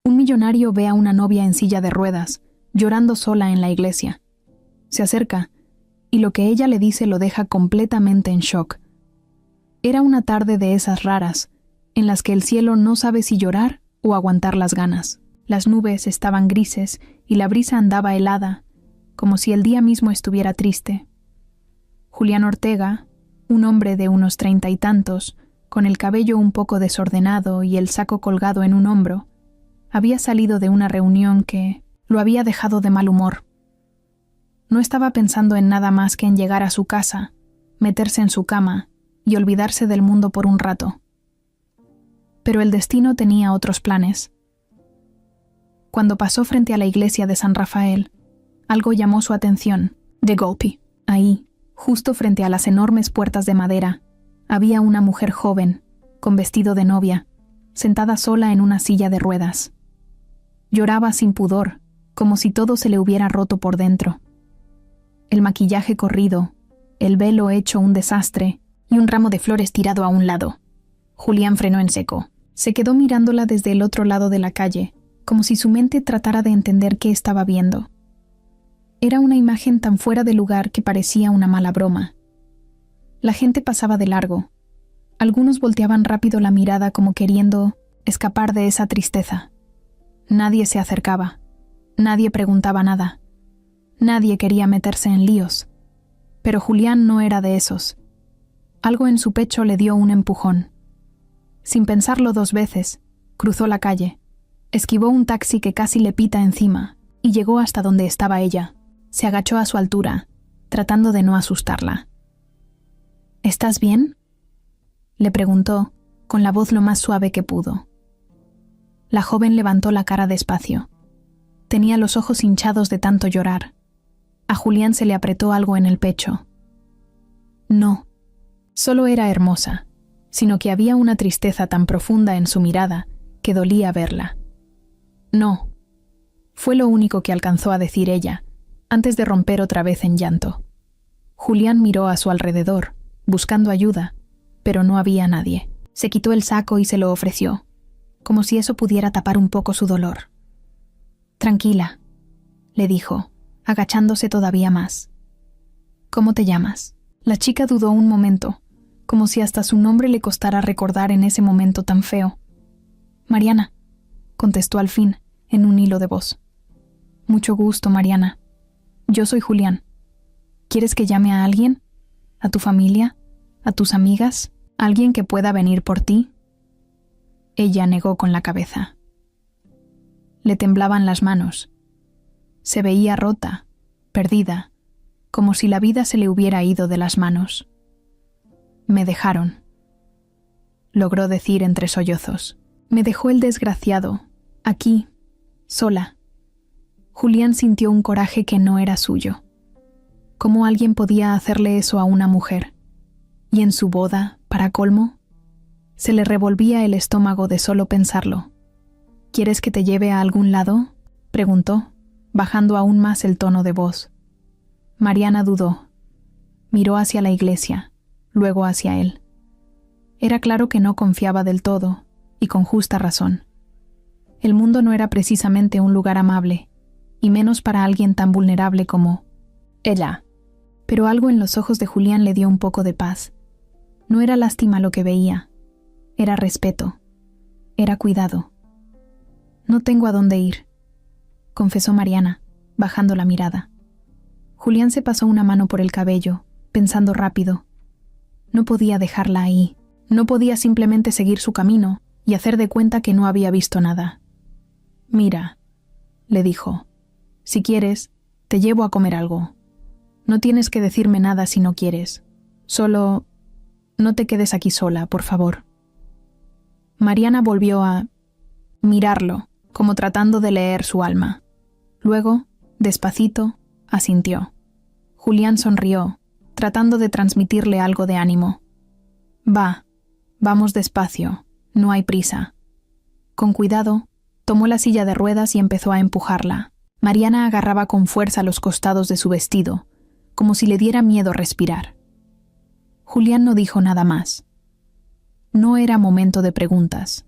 Un millonario ve a una novia en silla de ruedas, llorando sola en la iglesia. Se acerca, y lo que ella le dice lo deja completamente en shock. Era una tarde de esas raras, en las que el cielo no sabe si llorar o aguantar las ganas. Las nubes estaban grises y la brisa andaba helada, como si el día mismo estuviera triste. Julián Ortega, un hombre de unos 30 y tantos, con el cabello un poco desordenado y el saco colgado en un hombro, había salido de una reunión que lo había dejado de mal humor. No estaba pensando en nada más que en llegar a su casa, meterse en su cama y olvidarse del mundo por un rato. Pero el destino tenía otros planes. Cuando pasó frente a la iglesia de San Rafael, algo llamó su atención. De golpe, ahí, justo frente a las enormes puertas de madera, había una mujer joven, con vestido de novia, sentada sola en una silla de ruedas. Lloraba sin pudor, como si todo se le hubiera roto por dentro. El maquillaje corrido, el velo hecho un desastre y un ramo de flores tirado a un lado. Julián frenó en seco. Se quedó mirándola desde el otro lado de la calle, como si su mente tratara de entender qué estaba viendo. Era una imagen tan fuera de lugar que parecía una mala broma. La gente pasaba de largo. Algunos volteaban rápido la mirada como queriendo escapar de esa tristeza. Nadie se acercaba. Nadie preguntaba nada. Nadie quería meterse en líos. Pero Julián no era de esos. Algo en su pecho le dio un empujón. Sin pensarlo 2 veces, cruzó la calle, esquivó un taxi que casi le pita encima y llegó hasta donde estaba ella. Se agachó a su altura, tratando de no asustarla. ¿Estás bien?, le preguntó, con la voz lo más suave que pudo. La joven levantó la cara despacio. Tenía los ojos hinchados de tanto llorar. A Julián se le apretó algo en el pecho. No, solo era hermosa, sino que había una tristeza tan profunda en su mirada que dolía verla. No, fue lo único que alcanzó a decir ella, antes de romper otra vez en llanto. Julián miró a su alrededor, buscando ayuda, pero no había nadie. Se quitó el saco y se lo ofreció, como si eso pudiera tapar un poco su dolor. «Tranquila», le dijo, agachándose todavía más. «¿Cómo te llamas?». La chica dudó un momento, como si hasta su nombre le costara recordar en ese momento tan feo. «Mariana», contestó al fin, en un hilo de voz. «Mucho gusto, Mariana. Yo soy Julián. ¿Quieres que llame a alguien? ¿A tu familia? ¿A tus amigas? ¿Alguien que pueda venir por ti?». Ella negó con la cabeza. Le temblaban las manos. Se veía rota, perdida, como si la vida se le hubiera ido de las manos. «Me dejaron», logró decir entre sollozos. «Me dejó el desgraciado, aquí, sola». Julián sintió un coraje que no era suyo. ¿Cómo alguien podía hacerle eso a una mujer? Y en su boda, para colmo, se le revolvía el estómago de solo pensarlo. «¿Quieres que te lleve a algún lado?», preguntó, bajando aún más el tono de voz. Mariana dudó. Miró hacia la iglesia, luego hacia él. Era claro que no confiaba del todo, y con justa razón. El mundo no era precisamente un lugar amable, y menos para alguien tan vulnerable como ella. Pero algo en los ojos de Julián le dio un poco de paz. No era lástima lo que veía. Era respeto. Era cuidado. «No tengo a dónde ir», confesó Mariana, bajando la mirada. Julián se pasó una mano por el cabello, pensando rápido. No podía dejarla ahí. No podía simplemente seguir su camino y hacer de cuenta que no había visto nada. «Mira», le dijo, «si quieres, te llevo a comer algo. No tienes que decirme nada si no quieres. Solo no te quedes aquí sola, por favor». Mariana volvió a mirarlo, como tratando de leer su alma. Luego, despacito, asintió. Julián sonrió, tratando de transmitirle algo de ánimo. Vamos despacio, no hay prisa». Con cuidado, tomó la silla de ruedas y empezó a empujarla. Mariana agarraba con fuerza los costados de su vestido, como si le diera miedo respirar. Julián no dijo nada más. No era momento de preguntas.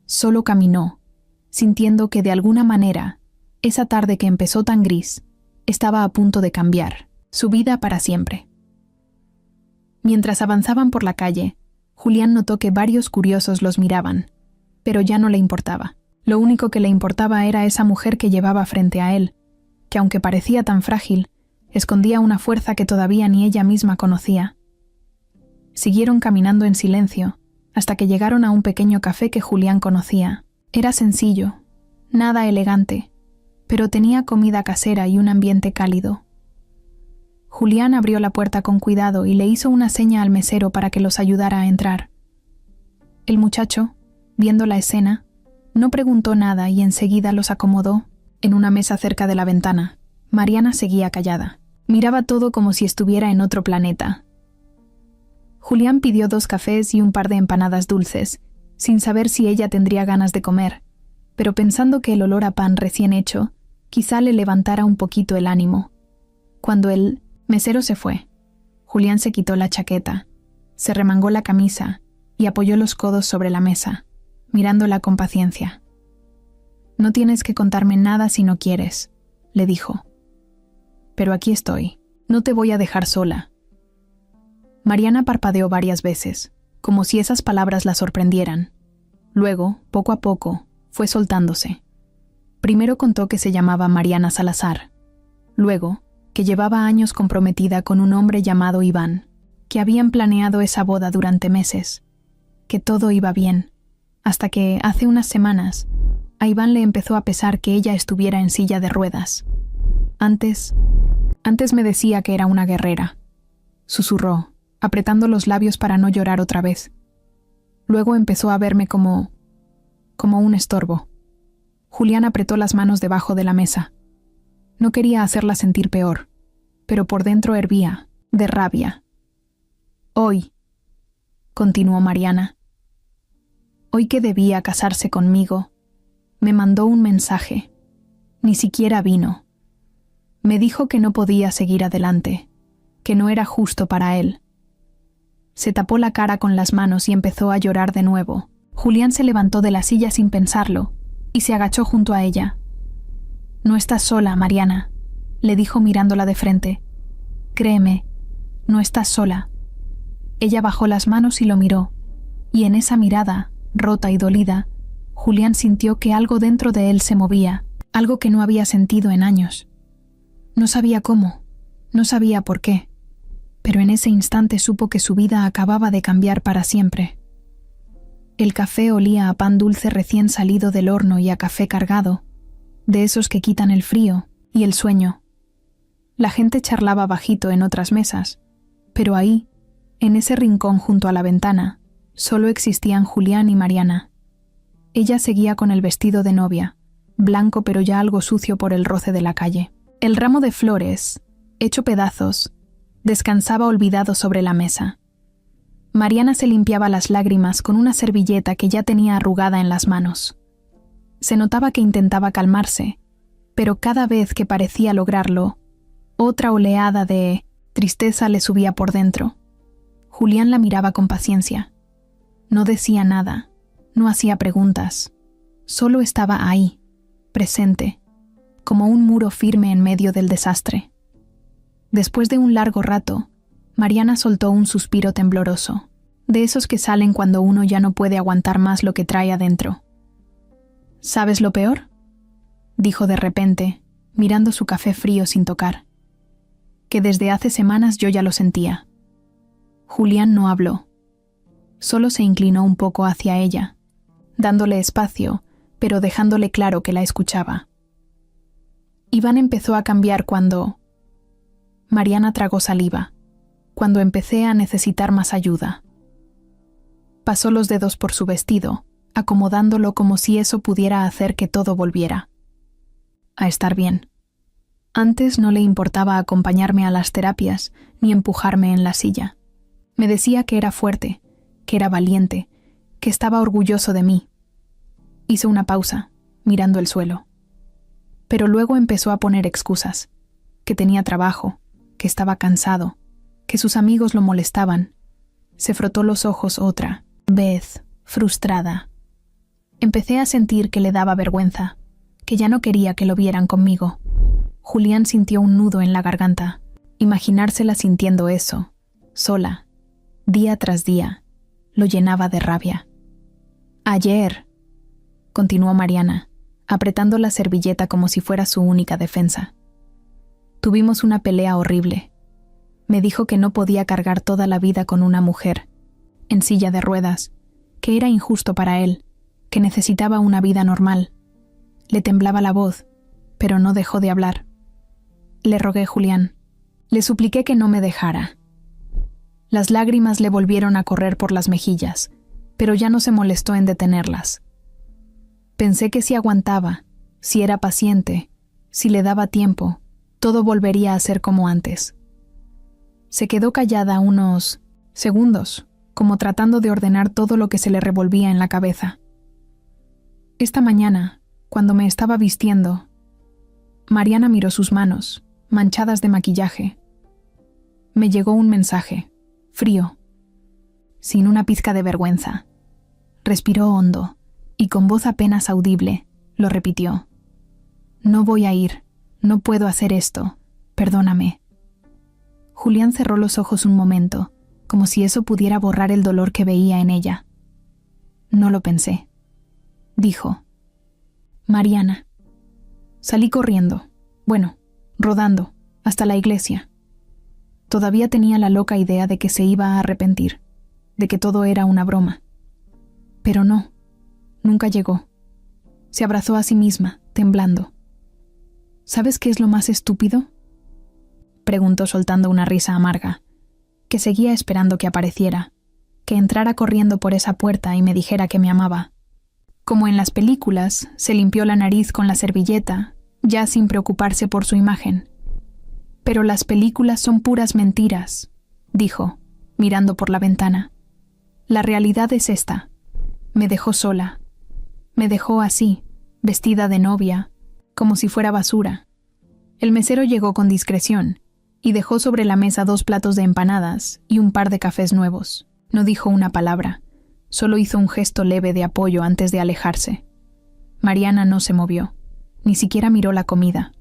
Solo caminó, sintiendo que de alguna manera, esa tarde que empezó tan gris, estaba a punto de cambiar su vida para siempre. Mientras avanzaban por la calle, Julián notó que varios curiosos los miraban, pero ya no le importaba. Lo único que le importaba era esa mujer que llevaba frente a él, que aunque parecía tan frágil, escondía una fuerza que todavía ni ella misma conocía. Siguieron caminando en silencio, hasta que llegaron a un pequeño café que Julián conocía. Era sencillo, nada elegante, pero tenía comida casera y un ambiente cálido. Julián abrió la puerta con cuidado y le hizo una seña al mesero para que los ayudara a entrar. El muchacho, viendo la escena, no preguntó nada y enseguida los acomodó en una mesa cerca de la ventana. Mariana seguía callada. Miraba todo como si estuviera en otro planeta. Julián pidió 2 cafés y un par de empanadas dulces, sin saber si ella tendría ganas de comer, pero pensando que el olor a pan recién hecho quizá le levantara un poquito el ánimo. Cuando el mesero se fue, Julián se quitó la chaqueta, se remangó la camisa y apoyó los codos sobre la mesa, mirándola con paciencia. «No tienes que contarme nada si no quieres», le dijo. «Pero aquí estoy. No te voy a dejar sola». Mariana parpadeó varias veces, como si esas palabras la sorprendieran. Luego, poco a poco, fue soltándose. Primero contó que se llamaba Mariana Salazar. Luego, que llevaba años comprometida con un hombre llamado Iván, que habían planeado esa boda durante meses, que todo iba bien, hasta que, hace unas semanas, a Iván le empezó a pesar que ella estuviera en silla de ruedas. Antes me decía que era una guerrera, susurró, apretando los labios para no llorar otra vez. Luego empezó a verme como un estorbo. Julián apretó las manos debajo de la mesa. No quería hacerla sentir peor, pero por dentro hervía, de rabia. «Hoy», continuó Mariana, «hoy que debía casarse conmigo, me mandó un mensaje. Ni siquiera vino. Me dijo que no podía seguir adelante, que no era justo para él». Se tapó la cara con las manos y empezó a llorar de nuevo. Julián se levantó de la silla sin pensarlo y se agachó junto a ella. «No estás sola, Mariana», le dijo mirándola de frente. «Créeme, no estás sola». Ella bajó las manos y lo miró, y en esa mirada, rota y dolida, Julián sintió que algo dentro de él se movía, algo que no había sentido en años. No sabía cómo, no sabía por qué, pero en ese instante supo que su vida acababa de cambiar para siempre. El café olía a pan dulce recién salido del horno y a café cargado, de esos que quitan el frío y el sueño. La gente charlaba bajito en otras mesas, pero ahí, en ese rincón junto a la ventana, solo existían Julián y Mariana. Ella seguía con el vestido de novia, blanco pero ya algo sucio por el roce de la calle. El ramo de flores, hecho pedazos, descansaba olvidado sobre la mesa. Mariana se limpiaba las lágrimas con una servilleta que ya tenía arrugada en las manos. Se notaba que intentaba calmarse, pero cada vez que parecía lograrlo, otra oleada de tristeza le subía por dentro. Julián la miraba con paciencia. No decía nada, no hacía preguntas, solo estaba ahí, presente, como un muro firme en medio del desastre. Después de un largo rato, Mariana soltó un suspiro tembloroso, de esos que salen cuando uno ya no puede aguantar más lo que trae adentro. «¿Sabes lo peor?», dijo de repente, mirando su café frío sin tocar. «Que desde hace semanas yo ya lo sentía». Julián no habló. Solo se inclinó un poco hacia ella, dándole espacio, pero dejándole claro que la escuchaba. Iván empezó a cambiar cuando... Mariana tragó saliva, cuando empecé a necesitar más ayuda. Pasó los dedos por su vestido, acomodándolo como si eso pudiera hacer que todo volviera a estar bien. Antes no le importaba acompañarme a las terapias ni empujarme en la silla. Me decía que era fuerte, que era valiente, que estaba orgulloso de mí. Hizo una pausa, mirando el suelo. Pero luego empezó a poner excusas, que tenía trabajo, que estaba cansado, que sus amigos lo molestaban. Se frotó los ojos otra vez, frustrada. Empecé a sentir que le daba vergüenza, que ya no quería que lo vieran conmigo. Julián sintió un nudo en la garganta. Imaginársela sintiendo eso, sola, día tras día, lo llenaba de rabia. Ayer, continuó Mariana, apretando la servilleta como si fuera su única defensa. Tuvimos una pelea horrible. Me dijo que no podía cargar toda la vida con una mujer, en silla de ruedas, que era injusto para él, que necesitaba una vida normal. Le temblaba la voz, pero no dejó de hablar. Le rogué, Julián. Le supliqué que no me dejara. Las lágrimas le volvieron a correr por las mejillas, pero ya no se molestó en detenerlas. Pensé que si aguantaba, si era paciente, si le daba tiempo, todo volvería a ser como antes. Se quedó callada unos segundos, como tratando de ordenar todo lo que se le revolvía en la cabeza. Esta mañana, cuando me estaba vistiendo, Mariana miró sus manos, manchadas de maquillaje. Me llegó un mensaje, frío, sin una pizca de vergüenza. Respiró hondo y con voz apenas audible lo repitió. No voy a ir, no puedo hacer esto, perdóname. Julián cerró los ojos un momento, como si eso pudiera borrar el dolor que veía en ella. No lo pensé. Dijo, Mariana. Salí corriendo, rodando, hasta la iglesia. Todavía tenía la loca idea de que se iba a arrepentir, de que todo era una broma. Pero no, nunca llegó. Se abrazó a sí misma, temblando. ¿Sabes qué es lo más estúpido?, preguntó soltando una risa amarga, que seguía esperando que apareciera, que entrara corriendo por esa puerta y me dijera que me amaba. Como en las películas, se limpió la nariz con la servilleta, ya sin preocuparse por su imagen. Pero las películas son puras mentiras, dijo, mirando por la ventana. La realidad es esta. Me dejó sola. Me dejó así, vestida de novia, como si fuera basura. El mesero llegó con discreción y dejó sobre la mesa 2 platos de empanadas y un par de cafés nuevos. No dijo una palabra, solo hizo un gesto leve de apoyo antes de alejarse. Mariana no se movió, ni siquiera miró la comida.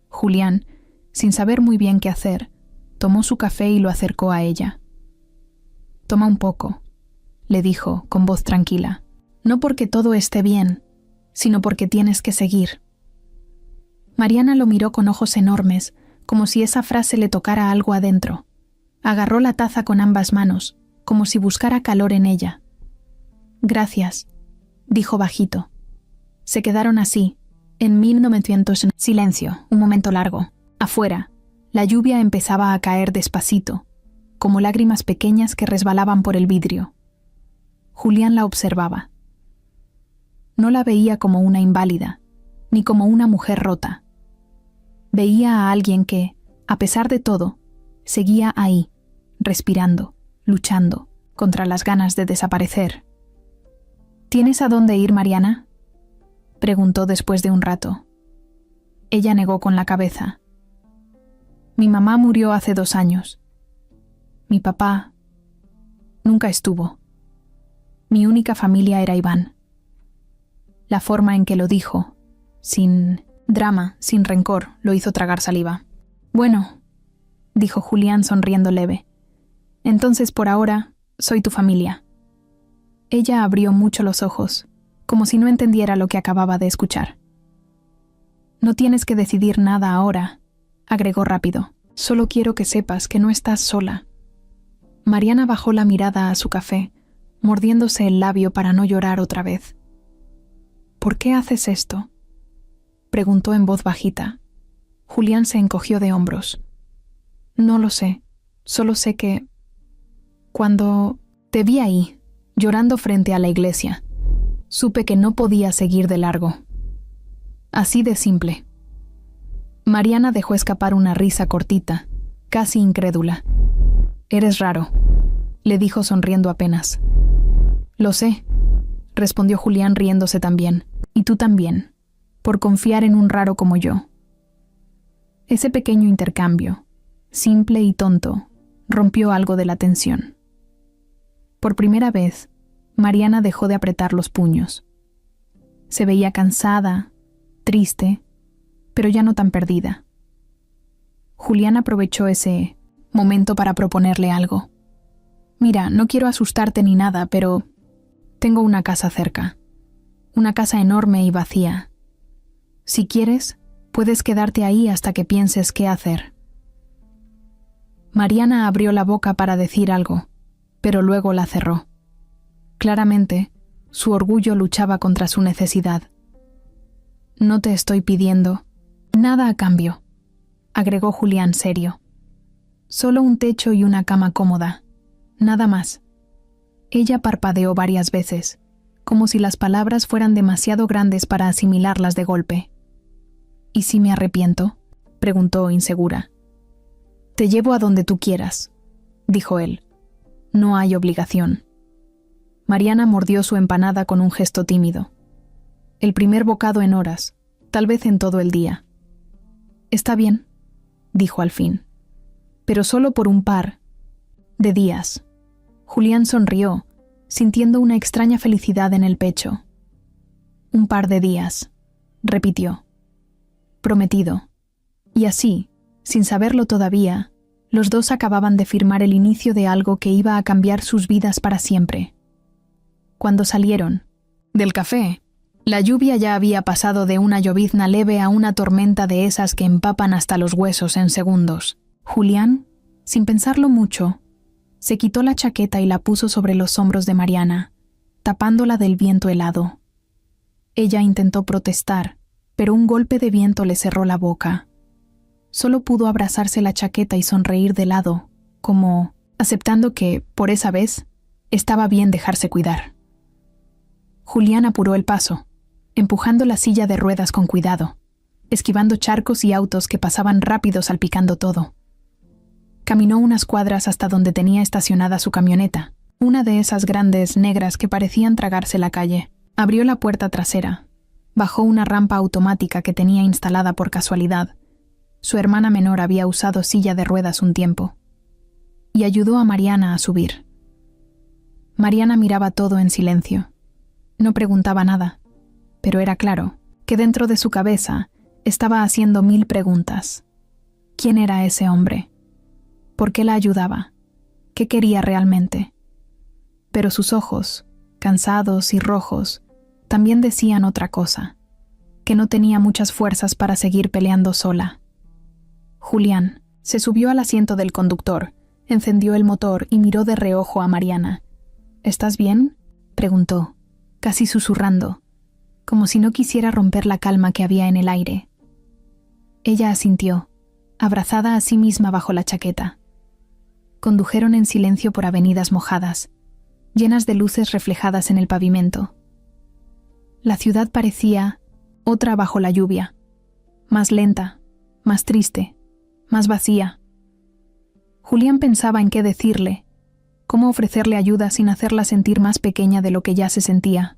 Julián, sin saber muy bien qué hacer, tomó su café y lo acercó a ella. Toma un poco, le dijo con voz tranquila, no porque todo esté bien, sino porque tienes que seguir. Mariana lo miró con ojos enormes, como si esa frase le tocara algo adentro. Agarró la taza con ambas manos, como si buscara calor en ella. Gracias, dijo bajito. Se quedaron así, en 1900. Silencio, un momento largo. Afuera, la lluvia empezaba a caer despacito, como lágrimas pequeñas que resbalaban por el vidrio. Julián la observaba. No la veía como una inválida, ni como una mujer rota. Veía a alguien que, a pesar de todo, seguía ahí, respirando, luchando, contra las ganas de desaparecer. ¿Tienes a dónde ir, Mariana?, preguntó después de un rato. Ella negó con la cabeza. Mi mamá murió hace 2 años. Mi papá nunca estuvo. Mi única familia era Iván. La forma en que lo dijo, sin drama, sin rencor, lo hizo tragar saliva. Bueno, dijo Julián sonriendo leve. Entonces, por ahora, soy tu familia. Ella abrió mucho los ojos, como si no entendiera lo que acababa de escuchar. No tienes que decidir nada ahora, agregó rápido. Solo quiero que sepas que no estás sola. Mariana bajó la mirada a su café, mordiéndose el labio para no llorar otra vez. ¿Por qué haces esto?, preguntó en voz bajita. Julián se encogió de hombros. No lo sé, solo sé que... Cuando te vi ahí, llorando frente a la iglesia, supe que no podía seguir de largo. Así de simple. Mariana dejó escapar una risa cortita, casi incrédula. Eres raro, le dijo sonriendo apenas. Lo sé, respondió Julián riéndose también. Y tú también, por confiar en un raro como yo. Ese pequeño intercambio, simple y tonto, rompió algo de la tensión. Por primera vez, Mariana dejó de apretar los puños. Se veía cansada, triste, pero ya no tan perdida. Julián aprovechó ese momento para proponerle algo. «Mira, no quiero asustarte ni nada, pero tengo una casa cerca. Una casa enorme y vacía. Si quieres, puedes quedarte ahí hasta que pienses qué hacer». Mariana abrió la boca para decir algo, pero luego la cerró. Claramente, su orgullo luchaba contra su necesidad. «No te estoy pidiendo nada a cambio», agregó Julián serio. «Solo un techo y una cama cómoda. Nada más». Ella parpadeó varias veces, como si las palabras fueran demasiado grandes para asimilarlas de golpe. «¿Y si me arrepiento?», preguntó insegura. «Te llevo a donde tú quieras», dijo él. «No hay obligación». Mariana mordió su empanada con un gesto tímido. El primer bocado en horas, tal vez en todo el día. «Está bien», dijo al fin. «Pero solo por un par de días». Julián sonrió, sintiendo una extraña felicidad en el pecho. «Un par de días», repitió. «Prometido». Y así, sin saberlo todavía, los dos acababan de firmar el inicio de algo que iba a cambiar sus vidas para siempre. Cuando salieron del café, la lluvia ya había pasado de una llovizna leve a una tormenta de esas que empapan hasta los huesos en segundos. Julián, sin pensarlo mucho, se quitó la chaqueta y la puso sobre los hombros de Mariana, tapándola del viento helado. Ella intentó protestar, pero un golpe de viento le cerró la boca. Solo pudo abrazarse la chaqueta y sonreír de lado, como aceptando que, por esa vez, estaba bien dejarse cuidar. Julián apuró el paso, empujando la silla de ruedas con cuidado, esquivando charcos y autos que pasaban rápido salpicando todo. Caminó unas cuadras hasta donde tenía estacionada su camioneta, una de esas grandes negras que parecían tragarse la calle. Abrió la puerta trasera, bajó una rampa automática que tenía instalada por casualidad. Su hermana menor había usado silla de ruedas un tiempo, y ayudó a Mariana a subir. Mariana miraba todo en silencio. No preguntaba nada, pero era claro que dentro de su cabeza estaba haciendo 1000 preguntas. ¿Quién era ese hombre? ¿Por qué la ayudaba? ¿Qué quería realmente? Pero sus ojos, cansados y rojos, también decían otra cosa, que no tenía muchas fuerzas para seguir peleando sola. Julián se subió al asiento del conductor, encendió el motor y miró de reojo a Mariana. «¿Estás bien?», preguntó, casi susurrando, como si no quisiera romper la calma que había en el aire. Ella asintió, abrazada a sí misma bajo la chaqueta. Condujeron en silencio por avenidas mojadas, llenas de luces reflejadas en el pavimento. La ciudad parecía otra bajo la lluvia, más lenta, más triste, más vacía. Julián pensaba en qué decirle, cómo ofrecerle ayuda sin hacerla sentir más pequeña de lo que ya se sentía.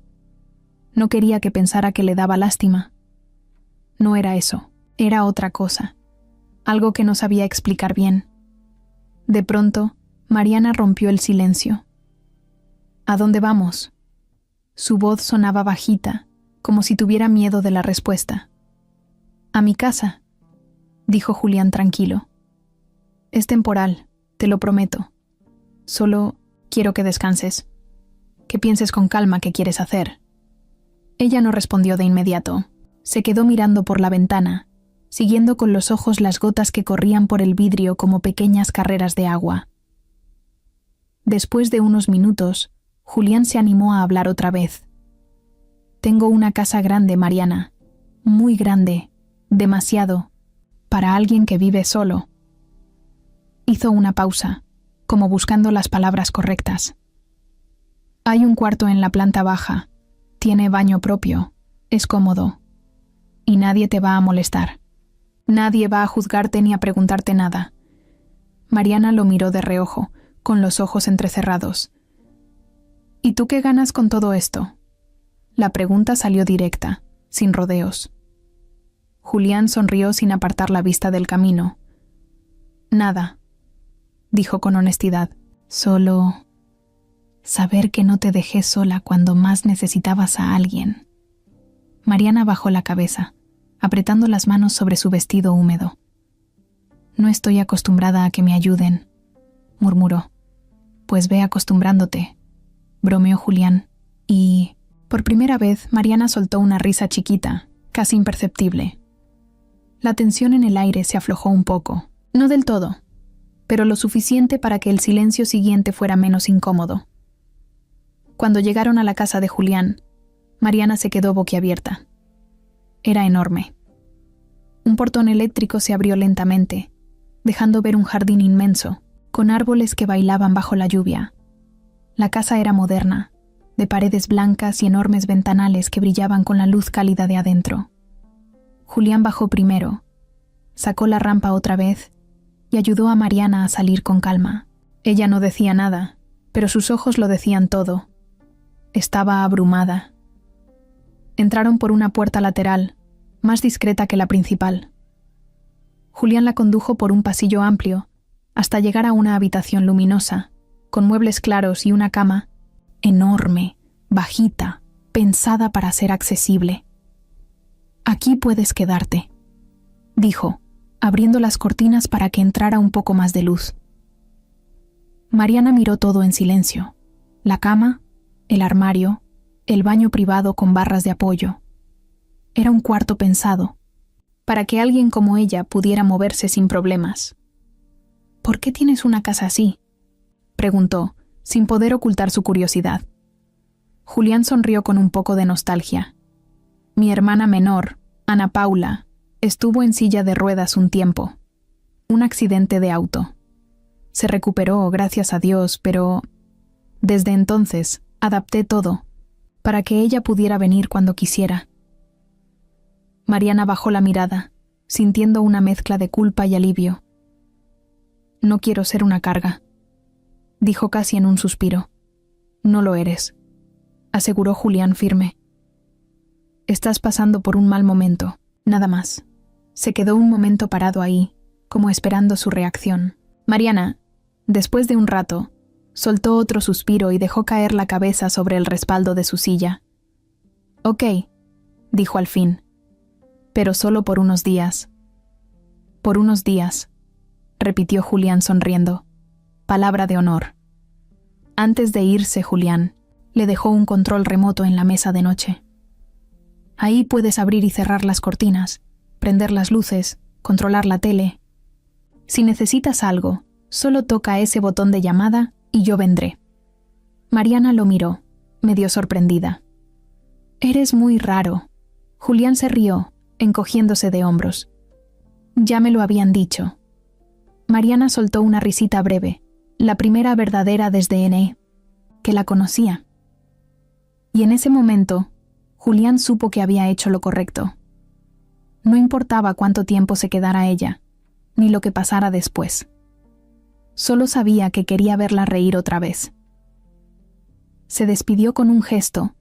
No quería que pensara que le daba lástima. No era eso, era otra cosa, algo que no sabía explicar bien. De pronto, Mariana rompió el silencio. «¿A dónde vamos?». Su voz sonaba bajita, como si tuviera miedo de la respuesta. «A mi casa», dijo Julián tranquilo. «Es temporal, te lo prometo. Solo quiero que descanses, que pienses con calma qué quieres hacer». Ella no respondió de inmediato. Se quedó mirando por la ventana, siguiendo con los ojos las gotas que corrían por el vidrio como pequeñas carreras de agua. Después de unos minutos, Julián se animó a hablar otra vez. «Tengo una casa grande, Mariana, muy grande, demasiado, para alguien que vive solo». Hizo una pausa, como buscando las palabras correctas. «Hay un cuarto en la planta baja, tiene baño propio, es cómodo, y nadie te va a molestar. Nadie va a juzgarte ni a preguntarte nada». Mariana lo miró de reojo, con los ojos entrecerrados. «¿Y tú qué ganas con todo esto?». La pregunta salió directa, sin rodeos. Julián sonrió sin apartar la vista del camino. «Nada», dijo con honestidad. «Solo saber que no te dejé sola cuando más necesitabas a alguien». Mariana bajó la cabeza, apretando las manos sobre su vestido húmedo. «No estoy acostumbrada a que me ayuden», murmuró. «Pues ve acostumbrándote», bromeó Julián, y, por primera vez, Mariana soltó una risa chiquita, casi imperceptible. La tensión en el aire se aflojó un poco, no del todo, pero lo suficiente para que el silencio siguiente fuera menos incómodo. Cuando llegaron a la casa de Julián, Mariana se quedó boquiabierta. Era enorme. Un portón eléctrico se abrió lentamente, dejando ver un jardín inmenso, con árboles que bailaban bajo la lluvia. La casa era moderna, de paredes blancas y enormes ventanales que brillaban con la luz cálida de adentro. Julián bajó primero, sacó la rampa otra vez y ayudó a Mariana a salir con calma. Ella no decía nada, pero sus ojos lo decían todo. Estaba abrumada. Entraron por una puerta lateral, más discreta que la principal. Julián la condujo por un pasillo amplio, hasta llegar a una habitación luminosa, con muebles claros y una cama enorme, bajita, pensada para ser accesible. «Aquí puedes quedarte», dijo, abriendo las cortinas para que entrara un poco más de luz. Mariana miró todo en silencio: la cama, el armario, el baño privado con barras de apoyo. Era un cuarto pensado, para que alguien como ella pudiera moverse sin problemas. «¿Por qué tienes una casa así?», preguntó, sin poder ocultar su curiosidad. Julián sonrió con un poco de nostalgia. «Mi hermana menor, Ana Paula, estuvo en silla de ruedas un tiempo. Un accidente de auto. Se recuperó, gracias a Dios, pero desde entonces adapté todo para que ella pudiera venir cuando quisiera». Mariana bajó la mirada, sintiendo una mezcla de culpa y alivio. «No quiero ser una carga», dijo casi en un suspiro. «No lo eres», aseguró Julián firme. «Estás pasando por un mal momento, nada más». Se quedó un momento parado ahí, como esperando su reacción. Mariana, después de un rato, soltó otro suspiro y dejó caer la cabeza sobre el respaldo de su silla. «Ok», dijo al fin, «pero solo por unos días». «Por unos días», repitió Julián sonriendo. «Palabra de honor». Antes de irse, Julián le dejó un control remoto en la mesa de noche. «Ahí puedes abrir y cerrar las cortinas, prender las luces, controlar la tele. Si necesitas algo, solo toca ese botón de llamada y yo vendré». Mariana lo miró, medio sorprendida. «Eres muy raro». Julián se rió, encogiéndose de hombros. «Ya me lo habían dicho». Mariana soltó una risita breve, la primera verdadera desde N.E., que la conocía. Y en ese momento, Julián supo que había hecho lo correcto. No importaba cuánto tiempo se quedara ella, ni lo que pasara después. Solo sabía que quería verla reír otra vez. Se despidió con un gesto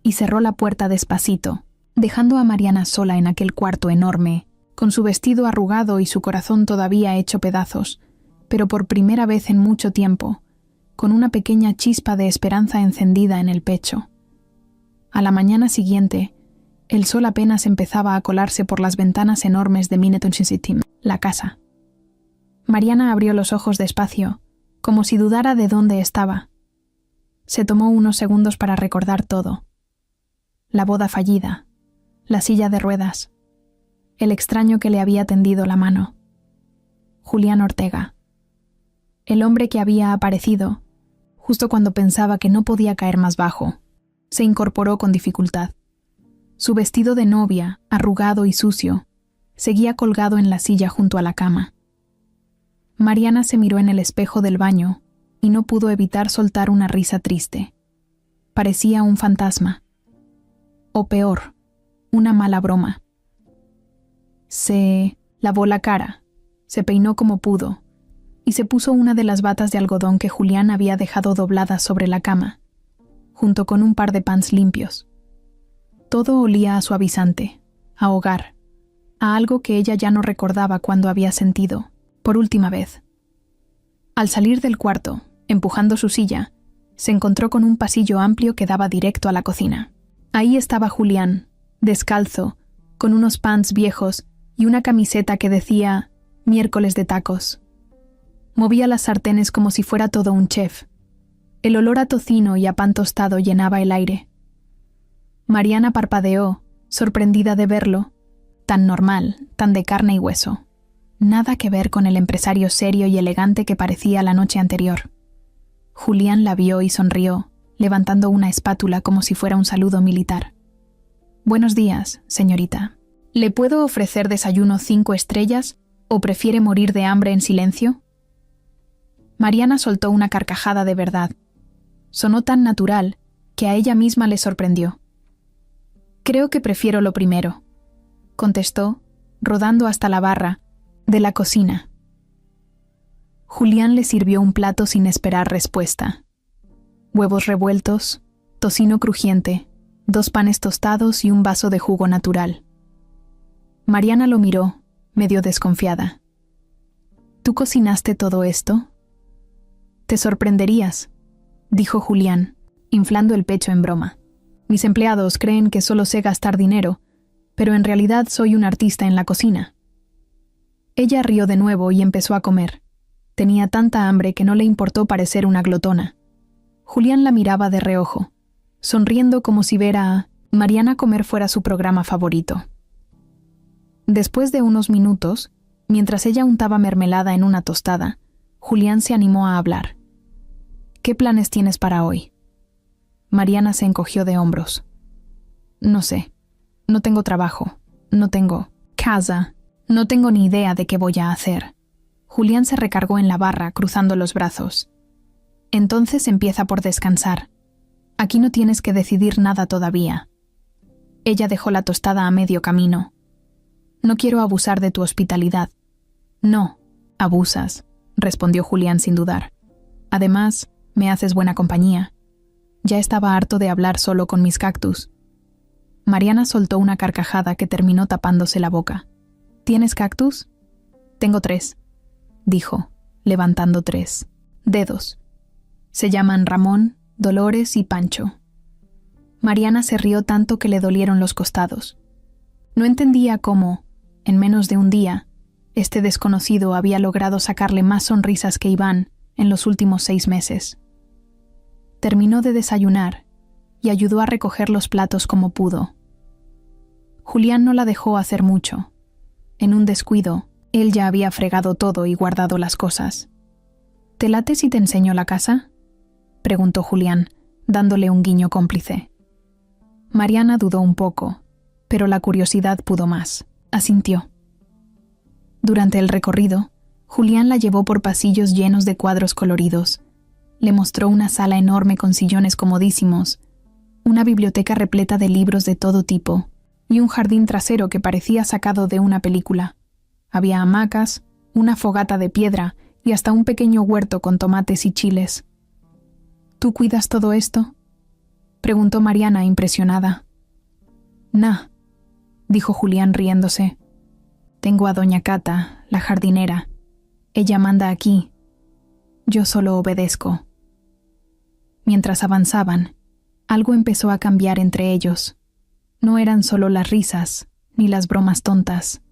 y cerró la puerta despacito, dejando a Mariana sola en aquel cuarto enorme, con su vestido arrugado y su corazón todavía hecho pedazos, pero por primera vez en mucho tiempo, con una pequeña chispa de esperanza encendida en el pecho. A la mañana siguiente, el sol apenas empezaba a colarse por las ventanas enormes de Minnetonka, la casa. Mariana abrió los ojos despacio, como si dudara de dónde estaba. Se tomó unos segundos para recordar todo. La boda fallida, la silla de ruedas, el extraño que le había tendido la mano. Julián Ortega. El hombre que había aparecido, justo cuando pensaba que no podía caer más bajo, se incorporó con dificultad. Su vestido de novia, arrugado y sucio, seguía colgado en la silla junto a la cama. Mariana se miró en el espejo del baño y no pudo evitar soltar una risa triste. Parecía un fantasma. O peor, una mala broma. Se lavó la cara, se peinó como pudo y se puso una de las batas de algodón que Julián había dejado dobladas sobre la cama, junto con un par de pants limpios. Todo olía a suavizante, a hogar, a algo que ella ya no recordaba cuando había sentido, por última vez. Al salir del cuarto, empujando su silla, se encontró con un pasillo amplio que daba directo a la cocina. Ahí estaba Julián, descalzo, con unos pants viejos y una camiseta que decía «Miércoles de tacos». Movía las sartenes como si fuera todo un chef. El olor a tocino y a pan tostado llenaba el aire. Mariana parpadeó, sorprendida de verlo, tan normal, tan de carne y hueso. Nada que ver con el empresario serio y elegante que parecía la noche anterior. Julián la vio y sonrió, levantando una espátula como si fuera un saludo militar. «Buenos días, señorita. ¿Le puedo ofrecer desayuno 5 estrellas o prefiere morir de hambre en silencio?» Mariana soltó una carcajada de verdad. Sonó tan natural que a ella misma le sorprendió. «Creo que prefiero lo primero», contestó, rodando hasta la barra de la cocina. Julián le sirvió un plato sin esperar respuesta. Huevos revueltos, tocino crujiente, 2 panes tostados y un vaso de jugo natural. Mariana lo miró, medio desconfiada. «¿Tú cocinaste todo esto?» «Te sorprenderías», dijo Julián, inflando el pecho en broma. «Mis empleados creen que solo sé gastar dinero, pero en realidad soy un artista en la cocina». Ella rió de nuevo y empezó a comer. Tenía tanta hambre que no le importó parecer una glotona. Julián la miraba de reojo, sonriendo como si ver a Mariana comer fuera su programa favorito. Después de unos minutos, mientras ella untaba mermelada en una tostada, Julián se animó a hablar. «¿Qué planes tienes para hoy?» Mariana se encogió de hombros. «No sé. No tengo trabajo. No tengo casa. No tengo ni idea de qué voy a hacer». Julián se recargó en la barra, cruzando los brazos. «Entonces empieza por descansar. Aquí no tienes que decidir nada todavía». Ella dejó la tostada a medio camino. «No quiero abusar de tu hospitalidad». «No, abusas», respondió Julián sin dudar. «Además, me haces buena compañía. Ya estaba harto de hablar solo con mis cactus». Mariana soltó una carcajada que terminó tapándose la boca. «¿Tienes cactus?» «Tengo 3», dijo, levantando 3 dedos. «Se llaman Ramón, Dolores y Pancho». Mariana se rió tanto que le dolieron los costados. No entendía cómo, en menos de un día, este desconocido había logrado sacarle más sonrisas que Iván en los últimos 6 meses. Terminó de desayunar y ayudó a recoger los platos como pudo. Julián no la dejó hacer mucho. En un descuido, él ya había fregado todo y guardado las cosas. «¿Te late si te enseño la casa?», preguntó Julián, dándole un guiño cómplice. Mariana dudó un poco, pero la curiosidad pudo más. Asintió. Durante el recorrido, Julián la llevó por pasillos llenos de cuadros coloridos. Le mostró una sala enorme con sillones comodísimos, una biblioteca repleta de libros de todo tipo y un jardín trasero que parecía sacado de una película. Había hamacas, una fogata de piedra y hasta un pequeño huerto con tomates y chiles. «¿Tú cuidas todo esto?», preguntó Mariana impresionada. «Nah», dijo Julián riéndose. «Tengo a doña Cata, la jardinera. Ella manda aquí. Yo solo obedezco». Mientras avanzaban, algo empezó a cambiar entre ellos. No eran solo las risas, ni las bromas tontas.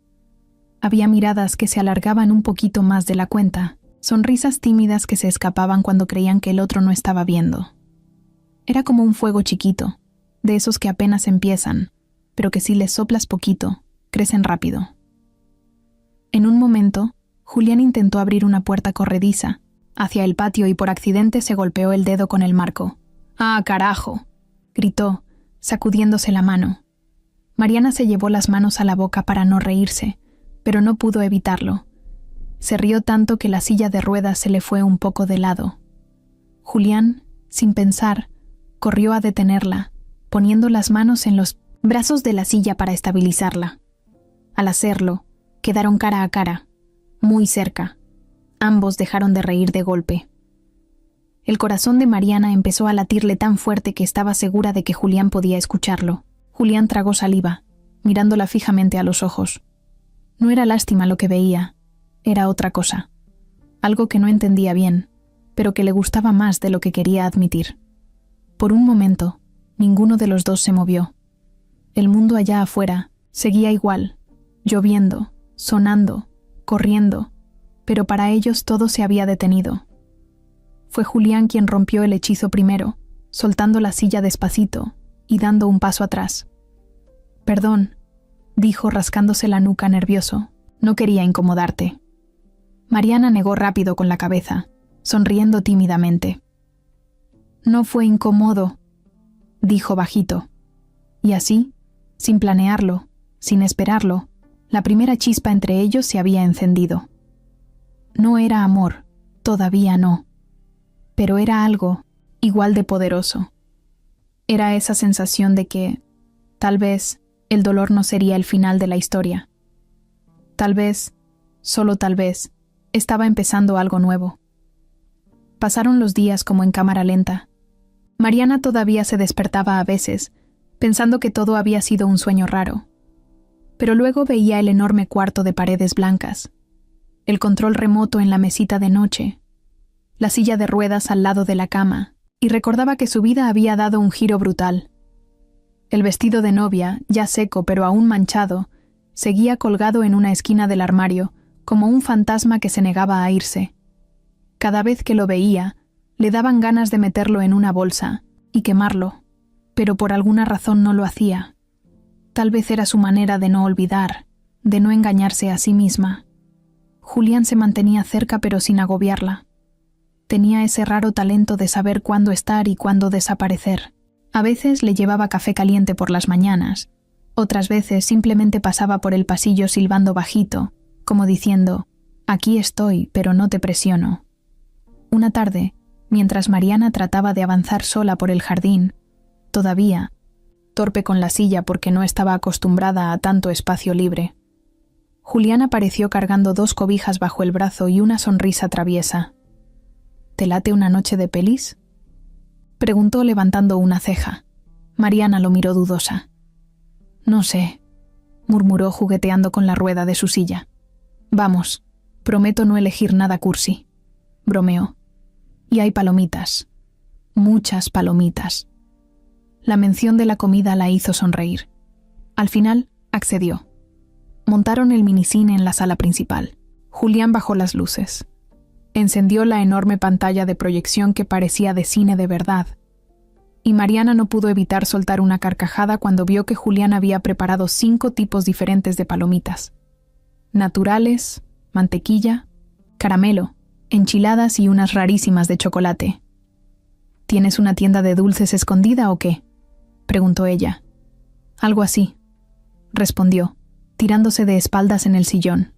Había miradas que se alargaban un poquito más de la cuenta, sonrisas tímidas que se escapaban cuando creían que el otro no estaba viendo. Era como un fuego chiquito, de esos que apenas empiezan, pero que si les soplas poquito, crecen rápido. En un momento, Julián intentó abrir una puerta corrediza hacia el patio y por accidente se golpeó el dedo con el marco. «¡Ah, carajo!», gritó, sacudiéndose la mano. Mariana se llevó las manos a la boca para no reírse, pero no pudo evitarlo. Se rió tanto que la silla de ruedas se le fue un poco de lado. Julián, sin pensar, corrió a detenerla, poniendo las manos en los brazos de la silla para estabilizarla. Al hacerlo, quedaron cara a cara, muy cerca. Ambos dejaron de reír de golpe. El corazón de Mariana empezó a latirle tan fuerte que estaba segura de que Julián podía escucharlo. Julián tragó saliva, mirándola fijamente a los ojos. No era lástima lo que veía, era otra cosa. Algo que no entendía bien, pero que le gustaba más de lo que quería admitir. Por un momento, ninguno de los dos se movió. El mundo allá afuera seguía igual, lloviendo, sonando, corriendo, pero para ellos todo se había detenido. Fue Julián quien rompió el hechizo primero, soltando la silla despacito y dando un paso atrás. «Perdón», dijo rascándose la nuca nervioso, «no quería incomodarte». Mariana negó rápido con la cabeza, sonriendo tímidamente. «No fue incómodo», dijo bajito. Y así, sin planearlo, sin esperarlo, la primera chispa entre ellos se había encendido. No era amor, todavía no, pero era algo igual de poderoso. Era esa sensación de que, tal vez, el dolor no sería el final de la historia. Tal vez, solo tal vez, estaba empezando algo nuevo. Pasaron los días como en cámara lenta. Mariana todavía se despertaba a veces, pensando que todo había sido un sueño raro. Pero luego veía el enorme cuarto de paredes blancas, el control remoto en la mesita de noche, la silla de ruedas al lado de la cama, y recordaba que su vida había dado un giro brutal. El vestido de novia, ya seco pero aún manchado, seguía colgado en una esquina del armario, como un fantasma que se negaba a irse. Cada vez que lo veía, le daban ganas de meterlo en una bolsa y quemarlo, pero por alguna razón no lo hacía. Tal vez era su manera de no olvidar, de no engañarse a sí misma. Julián se mantenía cerca pero sin agobiarla. Tenía ese raro talento de saber cuándo estar y cuándo desaparecer. A veces le llevaba café caliente por las mañanas, otras veces simplemente pasaba por el pasillo silbando bajito, como diciendo, «Aquí estoy, pero no te presiono». Una tarde, mientras Mariana trataba de avanzar sola por el jardín, todavía, torpe con la silla porque no estaba acostumbrada a tanto espacio libre, Julián apareció cargando 2 cobijas bajo el brazo y una sonrisa traviesa. «¿Te late una noche de pelis?», preguntó levantando una ceja. Mariana lo miró dudosa. «No sé», murmuró jugueteando con la rueda de su silla. «Vamos, prometo no elegir nada cursi», bromeó. «Y hay palomitas. Muchas palomitas». La mención de la comida la hizo sonreír. Al final, accedió. Montaron el minicine en la sala principal. Julián bajó las luces. Encendió la enorme pantalla de proyección que parecía de cine de verdad. Y Mariana no pudo evitar soltar una carcajada cuando vio que Julián había preparado 5 tipos diferentes de palomitas. Naturales, mantequilla, caramelo, enchiladas y unas rarísimas de chocolate. «¿Tienes una tienda de dulces escondida o qué?», preguntó ella. «Algo así», respondió, tirándose de espaldas en el sillón.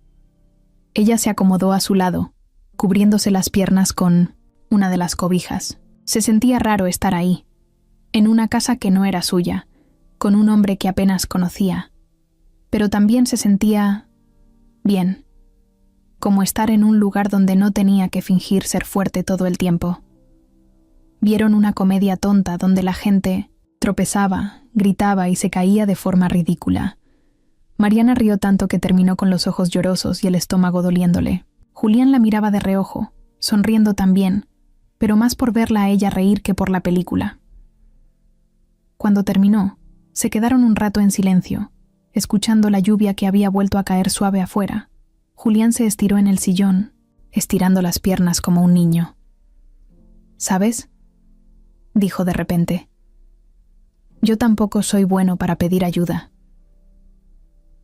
Ella se acomodó a su lado, cubriéndose las piernas con una de las cobijas. Se sentía raro estar ahí, en una casa que no era suya, con un hombre que apenas conocía. Pero también se sentía bien, como estar en un lugar donde no tenía que fingir ser fuerte todo el tiempo. Vieron una comedia tonta donde la gente tropezaba, gritaba y se caía de forma ridícula. Mariana rió tanto que terminó con los ojos llorosos y el estómago doliéndole. Julián la miraba de reojo, sonriendo también, pero más por verla a ella reír que por la película. Cuando terminó, se quedaron un rato en silencio, escuchando la lluvia que había vuelto a caer suave afuera. Julián se estiró en el sillón, estirando las piernas como un niño. «¿Sabes?», dijo de repente. «Yo tampoco soy bueno para pedir ayuda».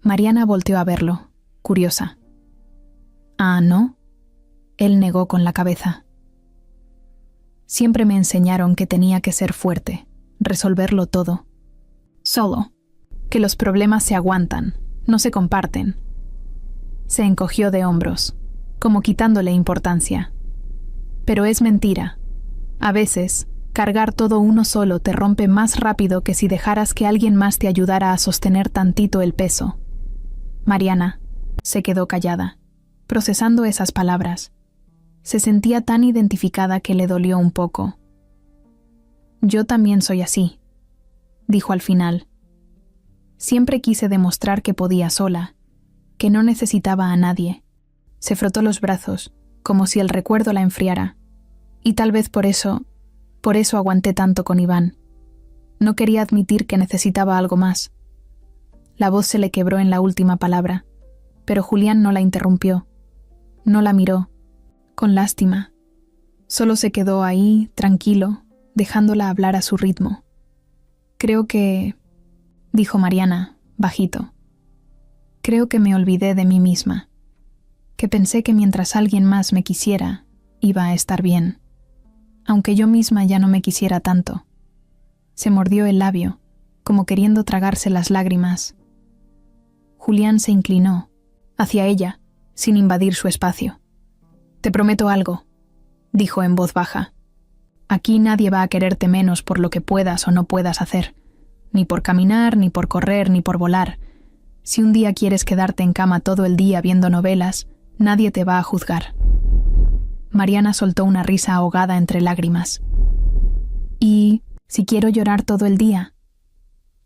Mariana volteó a verlo, curiosa. «¿Ah, no?», él negó con la cabeza. «Siempre me enseñaron que tenía que ser fuerte, resolverlo todo. Solo, que los problemas se aguantan, no se comparten». Se encogió de hombros, como quitándole importancia. «Pero es mentira. A veces, cargar todo uno solo te rompe más rápido que si dejaras que alguien más te ayudara a sostener tantito el peso». Mariana se quedó callada, procesando esas palabras. Se sentía tan identificada que le dolió un poco. «Yo también soy así», dijo al final. «Siempre quise demostrar que podía sola, que no necesitaba a nadie». Se frotó los brazos, como si el recuerdo la enfriara. «Y tal vez por eso aguanté tanto con Iván. No quería admitir que necesitaba algo más, La voz se le quebró en la última palabra, pero Julián no la interrumpió. No la miró, con lástima. Solo se quedó ahí, tranquilo, dejándola hablar a su ritmo. Creo que, dijo Mariana, bajito, creo que me olvidé de mí misma, que pensé que mientras alguien más me quisiera, iba a estar bien, aunque yo misma ya no me quisiera tanto. Se mordió el labio, como queriendo tragarse las lágrimas. Julián se inclinó hacia ella, sin invadir su espacio. «Te prometo algo», dijo en voz baja. «Aquí nadie va a quererte menos por lo que puedas o no puedas hacer, ni por caminar, ni por correr, ni por volar. Si un día quieres quedarte en cama todo el día viendo novelas, nadie te va a juzgar». Mariana soltó una risa ahogada entre lágrimas. «¿Y si quiero llorar todo el día?»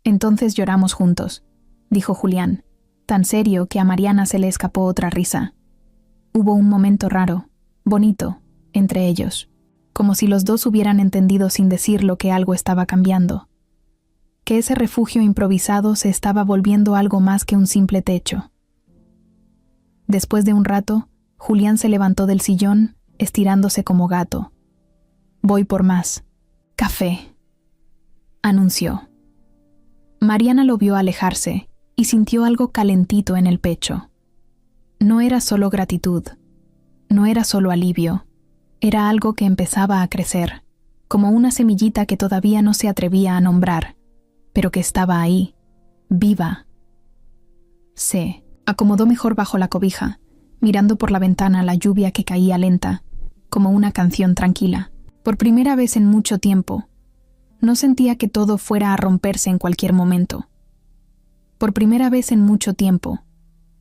«Entonces lloramos juntos», dijo Julián, tan serio que a Mariana se le escapó otra risa. Hubo un momento raro, bonito, entre ellos, como si los dos hubieran entendido sin decirlo que algo estaba cambiando, que ese refugio improvisado se estaba volviendo algo más que un simple techo. Después de un rato, Julián se levantó del sillón, estirándose como gato. «Voy por más. Café», anunció. Mariana lo vio alejarse y sintió algo calentito en el pecho. No era solo gratitud, no era solo alivio, era algo que empezaba a crecer, como una semillita que todavía no se atrevía a nombrar, pero que estaba ahí, viva. Se acomodó mejor bajo la cobija, mirando por la ventana la lluvia que caía lenta, como una canción tranquila. Por primera vez en mucho tiempo, no sentía que todo fuera a romperse en cualquier momento. Por primera vez en mucho tiempo,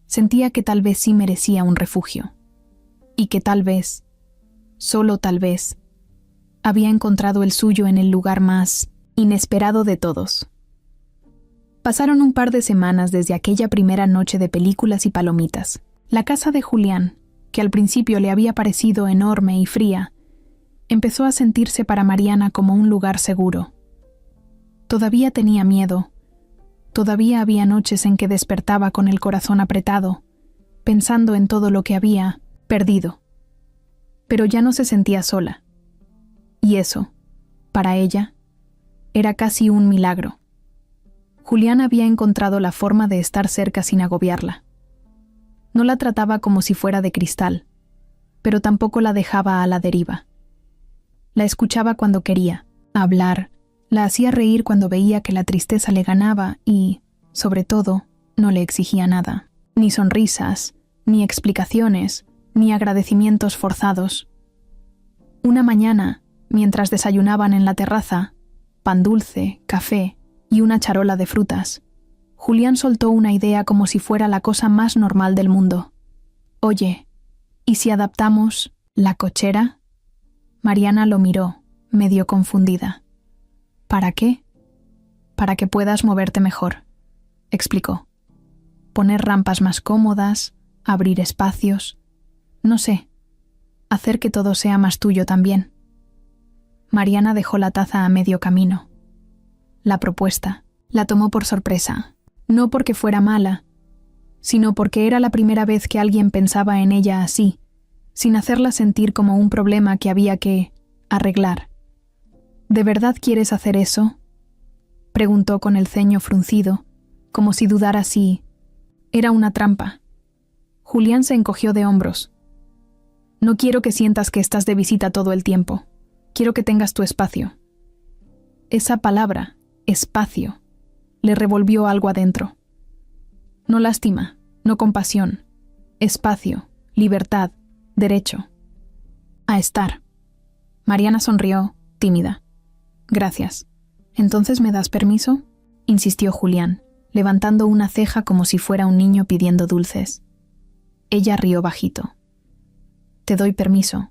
sentía que tal vez sí merecía un refugio, y que tal vez, solo tal vez, había encontrado el suyo en el lugar más inesperado de todos. Pasaron un par de semanas desde aquella primera noche de películas y palomitas. La casa de Julián, que al principio le había parecido enorme y fría, empezó a sentirse para Mariana como un lugar seguro. Todavía tenía miedo. Todavía había noches en que despertaba con el corazón apretado, pensando en todo lo que había perdido. Pero ya no se sentía sola. Y eso, para ella, era casi un milagro. Julián había encontrado la forma de estar cerca sin agobiarla. No la trataba como si fuera de cristal, pero tampoco la dejaba a la deriva. La escuchaba cuando quería hablar, la hacía reír cuando veía que la tristeza le ganaba y, sobre todo, no le exigía nada, ni sonrisas, ni explicaciones, ni agradecimientos forzados. Una mañana, mientras desayunaban en la terraza, pan dulce, café y una charola de frutas, Julián soltó una idea como si fuera la cosa más normal del mundo. «Oye, ¿y si adaptamos la cochera?» Mariana lo miró, medio confundida. «¿Para qué?» «Para que puedas moverte mejor», explicó. «Poner rampas más cómodas, abrir espacios, no sé, hacer que todo sea más tuyo también». Mariana dejó la taza a medio camino. La propuesta la tomó por sorpresa, no porque fuera mala, sino porque era la primera vez que alguien pensaba en ella así, sin hacerla sentir como un problema que había que arreglar. «¿De verdad quieres hacer eso?», preguntó con el ceño fruncido, como si dudara si era una trampa. Julián se encogió de hombros. «No quiero que sientas que estás de visita todo el tiempo. Quiero que tengas tu espacio». Esa palabra, espacio, le revolvió algo adentro. No lástima, no compasión. Espacio, libertad, derecho. A estar. Mariana sonrió, tímida. «Gracias. ¿Entonces me das permiso?», insistió Julián, levantando una ceja como si fuera un niño pidiendo dulces. Ella rió bajito. «Te doy permiso».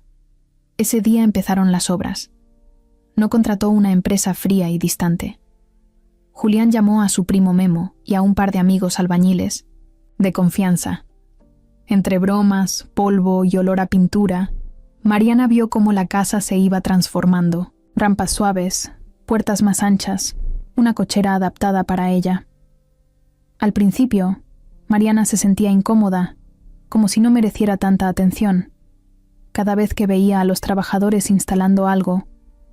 Ese día empezaron las obras. No contrató una empresa fría y distante. Julián llamó a su primo Memo y a un par de amigos albañiles, de confianza. Entre bromas, polvo y olor a pintura, Mariana vio cómo la casa se iba transformando. Rampas suaves, puertas más anchas, una cochera adaptada para ella. Al principio, Mariana se sentía incómoda, como si no mereciera tanta atención. Cada vez que veía a los trabajadores instalando algo,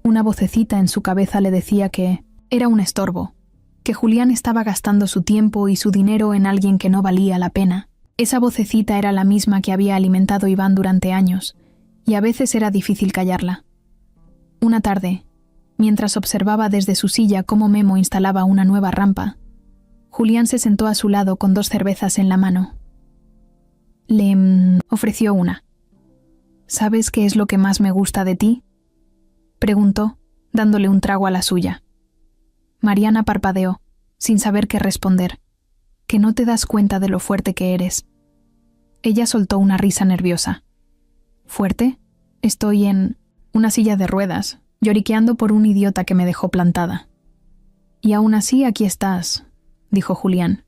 una vocecita en su cabeza le decía que era un estorbo, que Julián estaba gastando su tiempo y su dinero en alguien que no valía la pena. Esa vocecita era la misma que había alimentado Iván durante años, y a veces era difícil callarla. Una tarde, mientras observaba desde su silla cómo Memo instalaba una nueva rampa, Julián se sentó a su lado con 2 cervezas en la mano. Le ofreció una. ¿Sabes qué es lo que más me gusta de ti?, preguntó, dándole un trago a la suya. Mariana parpadeó, sin saber qué responder. ¿Que no te das cuenta de lo fuerte que eres? Ella soltó una risa nerviosa. ¿Fuerte? Estoy en una silla de ruedas, lloriqueando por un idiota que me dejó plantada. Y aún así aquí estás, dijo Julián,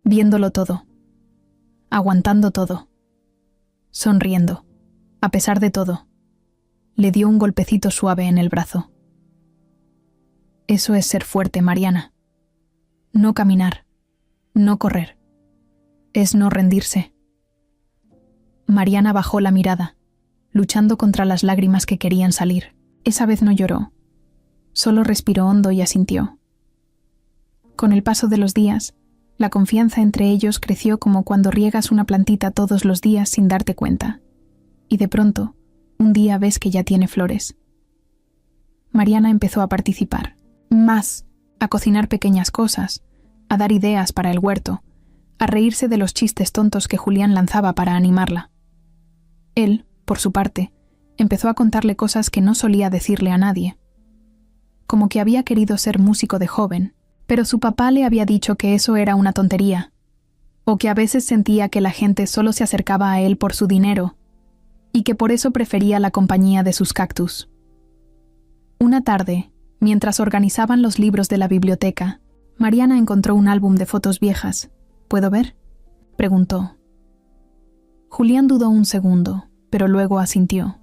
viéndolo todo, aguantando todo, sonriendo, a pesar de todo. Le dio un golpecito suave en el brazo. Eso es ser fuerte, Mariana. No caminar, no correr. Es no rendirse. Mariana bajó la mirada, luchando contra las lágrimas que querían salir. Esa vez no lloró, solo respiró hondo y asintió. Con el paso de los días, la confianza entre ellos creció como cuando riegas una plantita todos los días sin darte cuenta. Y de pronto, un día ves que ya tiene flores. Mariana empezó a participar, más, a cocinar pequeñas cosas, a dar ideas para el huerto, a reírse de los chistes tontos que Julián lanzaba para animarla. Él, por su parte, empezó a contarle cosas que no solía decirle a nadie. Como que había querido ser músico de joven, pero su papá le había dicho que eso era una tontería, o que a veces sentía que la gente solo se acercaba a él por su dinero, y que por eso prefería la compañía de sus cactus. Una tarde, mientras organizaban los libros de la biblioteca, Mariana encontró un álbum de fotos viejas. ¿Puedo ver?, preguntó. Julián dudó un segundo, pero luego asintió.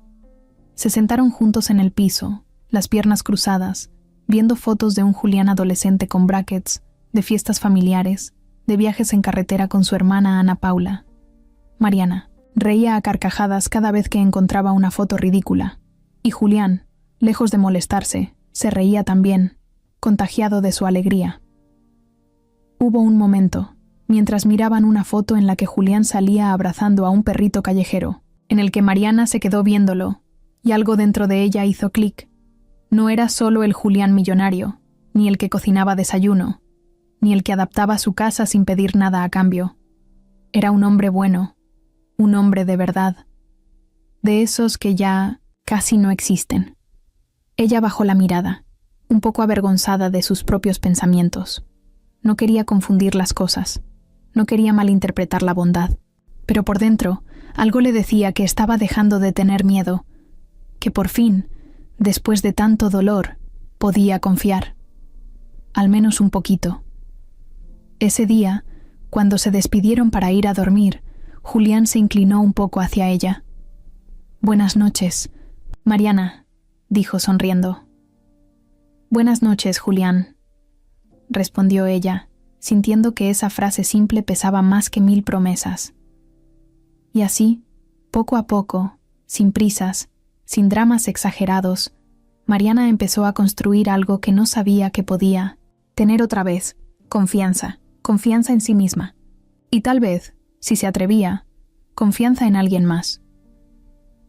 Se sentaron juntos en el piso, las piernas cruzadas, viendo fotos de un Julián adolescente con brackets, de fiestas familiares, de viajes en carretera con su hermana Ana Paula. Mariana reía a carcajadas cada vez que encontraba una foto ridícula, y Julián, lejos de molestarse, se reía también, contagiado de su alegría. Hubo un momento, mientras miraban una foto en la que Julián salía abrazando a un perrito callejero, en el que Mariana se quedó viéndolo, y algo dentro de ella hizo clic. No era solo el Julián millonario, ni el que cocinaba desayuno, ni el que adaptaba su casa sin pedir nada a cambio. Era un hombre bueno, un hombre de verdad, de esos que ya casi no existen. Ella bajó la mirada, un poco avergonzada de sus propios pensamientos. No quería confundir las cosas, no quería malinterpretar la bondad, pero por dentro algo le decía que estaba dejando de tener miedo, que por fin, después de tanto dolor, podía confiar. Al menos un poquito. Ese día, cuando se despidieron para ir a dormir, Julián se inclinó un poco hacia ella. «Buenas noches, Mariana», dijo sonriendo. «Buenas noches, Julián», respondió ella, sintiendo que esa frase simple pesaba más que 1000 promesas. Y así, poco a poco, sin prisas, sin dramas exagerados, Mariana empezó a construir algo que no sabía que podía tener otra vez: confianza en sí misma. Y tal vez, si se atrevía, confianza en alguien más.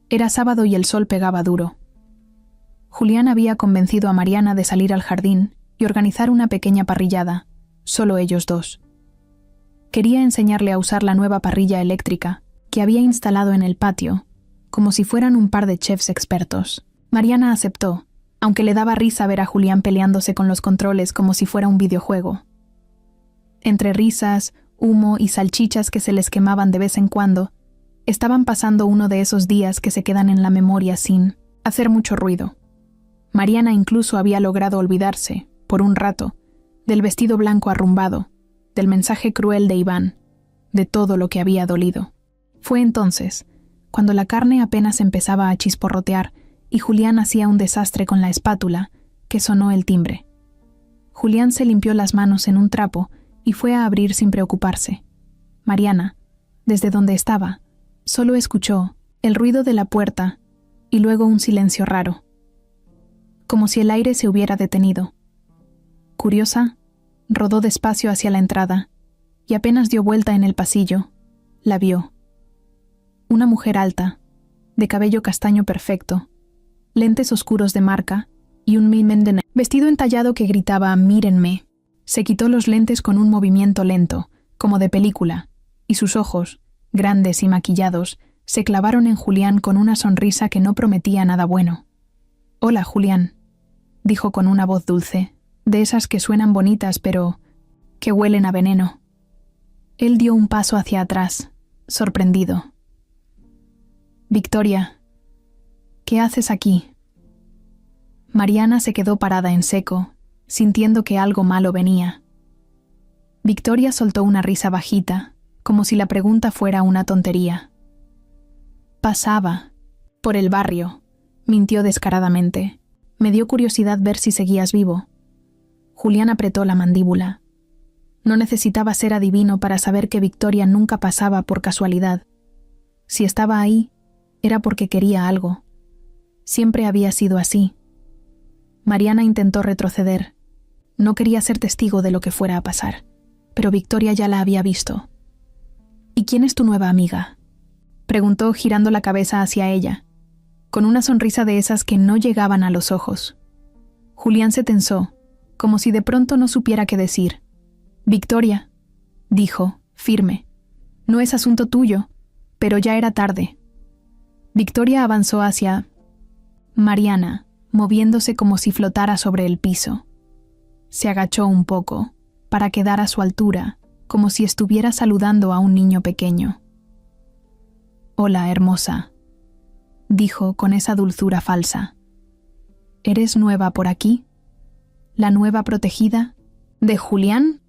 Era sábado y el sol pegaba duro. Julián había convencido a Mariana de salir al jardín y organizar una pequeña parrillada, solo ellos dos. Quería enseñarle a usar la nueva parrilla eléctrica que había instalado en el patio, como si fueran un par de chefs expertos. Mariana aceptó, aunque le daba risa ver a Julián peleándose con los controles como si fuera un videojuego. Entre risas, humo y salchichas que se les quemaban de vez en cuando, estaban pasando uno de esos días que se quedan en la memoria sin hacer mucho ruido. Mariana incluso había logrado olvidarse, por un rato, del vestido blanco arrumbado, del mensaje cruel de Iván, de todo lo que había dolido. Fue entonces, cuando la carne apenas empezaba a chisporrotear y Julián hacía un desastre con la espátula, que sonó el timbre. Julián se limpió las manos en un trapo y fue a abrir sin preocuparse. Mariana, desde donde estaba, solo escuchó el ruido de la puerta y luego un silencio raro, como si el aire se hubiera detenido. Curiosa, rodó despacio hacia la entrada y apenas dio vuelta en el pasillo, la vio. Una mujer alta, de cabello castaño perfecto, lentes oscuros de marca y un vestido entallado que gritaba «Mírenme». Se quitó los lentes con un movimiento lento, como de película, y sus ojos, grandes y maquillados, se clavaron en Julián con una sonrisa que no prometía nada bueno. «Hola, Julián», dijo con una voz dulce, de esas que suenan bonitas pero que huelen a veneno. Él dio un paso hacia atrás, sorprendido. «Victoria, ¿qué haces aquí?» Mariana se quedó parada en seco, sintiendo que algo malo venía. Victoria soltó una risa bajita, como si la pregunta fuera una tontería. «Pasaba por el barrio», mintió descaradamente. «Me dio curiosidad ver si seguías vivo». Julián apretó la mandíbula. No necesitaba ser adivino para saber que Victoria nunca pasaba por casualidad. Si estaba ahí, era porque quería algo. Siempre había sido así. Mariana intentó retroceder. No quería ser testigo de lo que fuera a pasar, pero Victoria ya la había visto. «¿Y quién es tu nueva amiga?», preguntó girando la cabeza hacia ella, con una sonrisa de esas que no llegaban a los ojos. Julián se tensó, como si de pronto no supiera qué decir. «Victoria», dijo, firme, «no es asunto tuyo», pero ya era tarde. Victoria avanzó hacia Mariana, moviéndose como si flotara sobre el piso. Se agachó un poco, para quedar a su altura, como si estuviera saludando a un niño pequeño. «Hola, hermosa», dijo con esa dulzura falsa. «¿Eres nueva por aquí? ¿La nueva protegida de Julián?»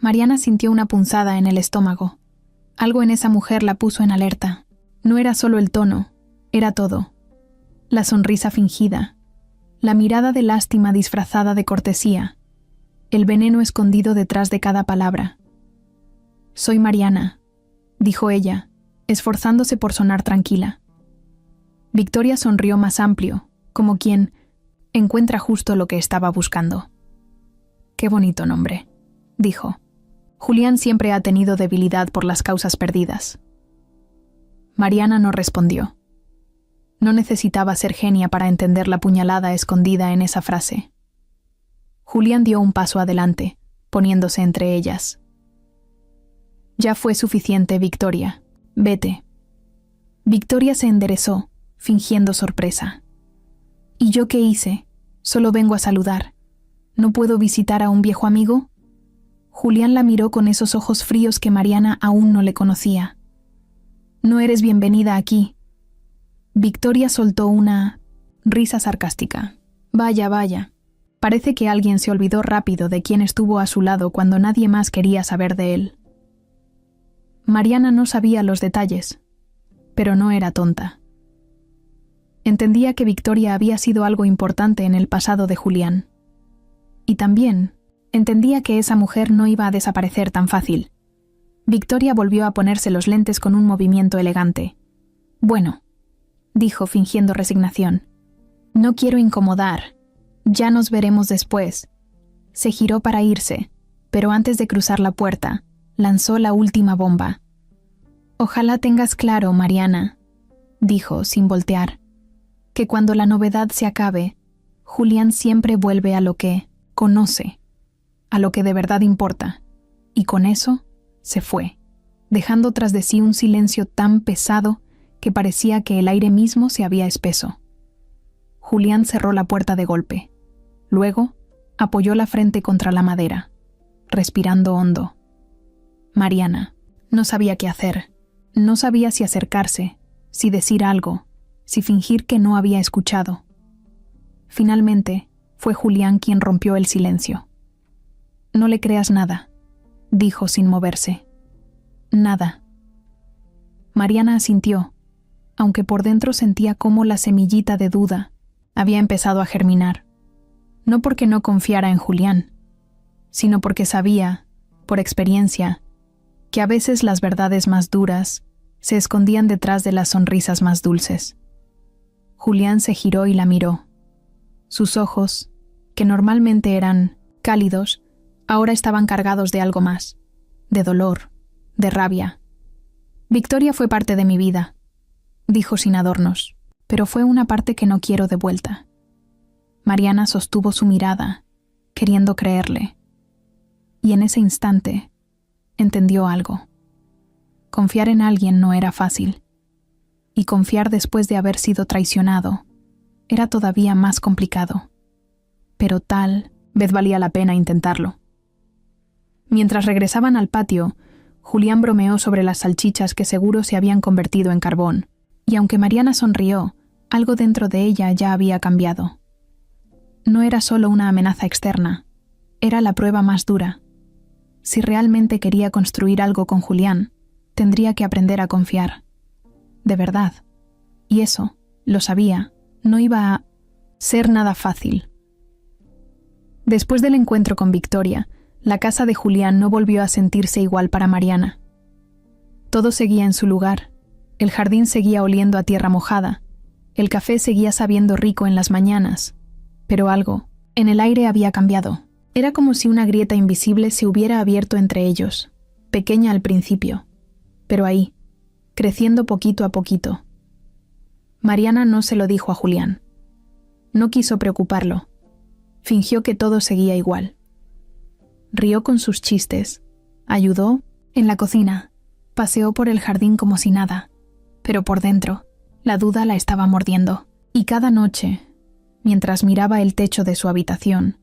Mariana sintió una punzada en el estómago. Algo en esa mujer la puso en alerta. No era solo el tono, era todo. La sonrisa fingida, la mirada de lástima disfrazada de cortesía, el veneno escondido detrás de cada palabra. «Soy Mariana», dijo ella, esforzándose por sonar tranquila. Victoria sonrió más amplio, como quien encuentra justo lo que estaba buscando. «Qué bonito nombre», dijo. Julián siempre ha tenido debilidad por las causas perdidas. Mariana no respondió. No necesitaba ser genia para entender la puñalada escondida en esa frase. Julián dio un paso adelante, poniéndose entre ellas. «Ya fue suficiente, Victoria. Vete». Victoria se enderezó, fingiendo sorpresa. «¿Y yo qué hice? Solo vengo a saludar. ¿No puedo visitar a un viejo amigo?» Julián la miró con esos ojos fríos que Mariana aún no le conocía. «No eres bienvenida aquí». Victoria soltó una risa sarcástica. «Vaya, vaya. Parece que alguien se olvidó rápido de quién estuvo a su lado cuando nadie más quería saber de él». Mariana no sabía los detalles, pero no era tonta. Entendía que Victoria había sido algo importante en el pasado de Julián. Y también entendía que esa mujer no iba a desaparecer tan fácil. Victoria volvió a ponerse los lentes con un movimiento elegante. «Bueno», dijo fingiendo resignación, «no quiero incomodar. Ya nos veremos después». Se giró para irse, pero antes de cruzar la puerta, lanzó la última bomba. «Ojalá tengas claro, Mariana», dijo sin voltear, «que cuando la novedad se acabe, Julián siempre vuelve a lo que conoce, a lo que de verdad importa». Y con eso se fue, dejando tras de sí un silencio tan pesado que parecía que el aire mismo se había espeso. Julián cerró la puerta de golpe. Luego, apoyó la frente contra la madera, respirando hondo. Mariana no sabía qué hacer. No sabía si acercarse, si decir algo, si fingir que no había escuchado. Finalmente, fue Julián quien rompió el silencio. «No le creas nada», dijo sin moverse. «Nada». Mariana asintió, aunque por dentro sentía cómo la semillita de duda había empezado a germinar. No porque no confiara en Julián, sino porque sabía, por experiencia, que a veces las verdades más duras se escondían detrás de las sonrisas más dulces. Julián se giró y la miró. Sus ojos, que normalmente eran cálidos, ahora estaban cargados de algo más, de dolor, de rabia. Victoria fue parte de mi vida, dijo sin adornos, pero fue una parte que no quiero de vuelta. Mariana sostuvo su mirada, queriendo creerle. Y en ese instante, entendió algo. Confiar en alguien no era fácil. Y confiar después de haber sido traicionado era todavía más complicado. Pero tal vez valía la pena intentarlo. Mientras regresaban al patio, Julián bromeó sobre las salchichas que seguro se habían convertido en carbón, y aunque Mariana sonrió, algo dentro de ella ya había cambiado. No era solo una amenaza externa, era la prueba más dura. Si realmente quería construir algo con Julián, tendría que aprender a confiar. De verdad. Y eso, lo sabía, no iba a ser nada fácil. Después del encuentro con Victoria, la casa de Julián no volvió a sentirse igual para Mariana. Todo seguía en su lugar. El jardín seguía oliendo a tierra mojada. El café seguía sabiendo rico en las mañanas. Pero algo, en el aire había cambiado. Era como si una grieta invisible se hubiera abierto entre ellos, pequeña al principio, pero ahí, creciendo poquito a poquito. Mariana no se lo dijo a Julián. No quiso preocuparlo. Fingió que todo seguía igual. Rió con sus chistes, ayudó en la cocina, paseó por el jardín como si nada, pero por dentro, la duda la estaba mordiendo. Y cada noche, mientras miraba el techo de su habitación,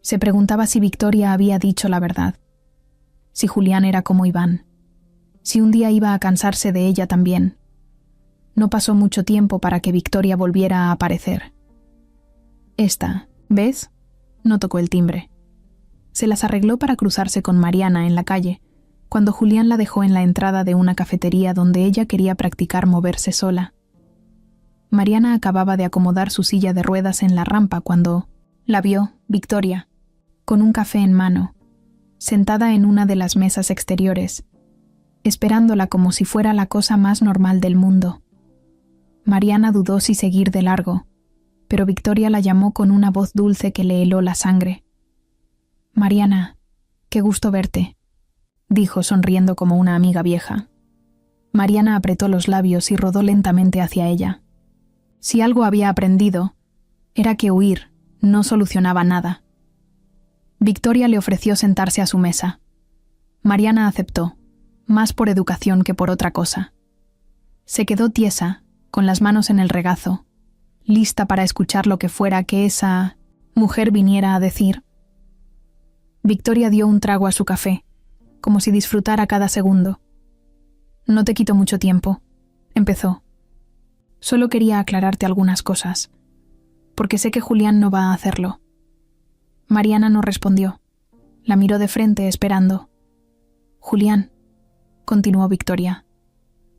se preguntaba si Victoria había dicho la verdad, si Julián era como Iván, si un día iba a cansarse de ella también. No pasó mucho tiempo para que Victoria volviera a aparecer. Esta, ¿ves? No tocó el timbre. Se las arregló para cruzarse con Mariana en la calle, cuando Julián la dejó en la entrada de una cafetería donde ella quería practicar moverse sola. Mariana acababa de acomodar su silla de ruedas en la rampa cuando la vio, Victoria, con un café en mano, sentada en una de las mesas exteriores, esperándola como si fuera la cosa más normal del mundo. Mariana dudó si seguir de largo, pero Victoria la llamó con una voz dulce que le heló la sangre. «Mariana, qué gusto verte», dijo sonriendo como una amiga vieja. Mariana apretó los labios y rodó lentamente hacia ella. Si algo había aprendido, era que huir no solucionaba nada. Victoria le ofreció sentarse a su mesa. Mariana aceptó, más por educación que por otra cosa. Se quedó tiesa, con las manos en el regazo, lista para escuchar lo que fuera que esa mujer viniera a decir. Victoria dio un trago a su café, como si disfrutara cada segundo. «No te quito mucho tiempo», empezó. «Solo quería aclararte algunas cosas, porque sé que Julián no va a hacerlo». Mariana no respondió. La miró de frente esperando. «Julián», continuó Victoria,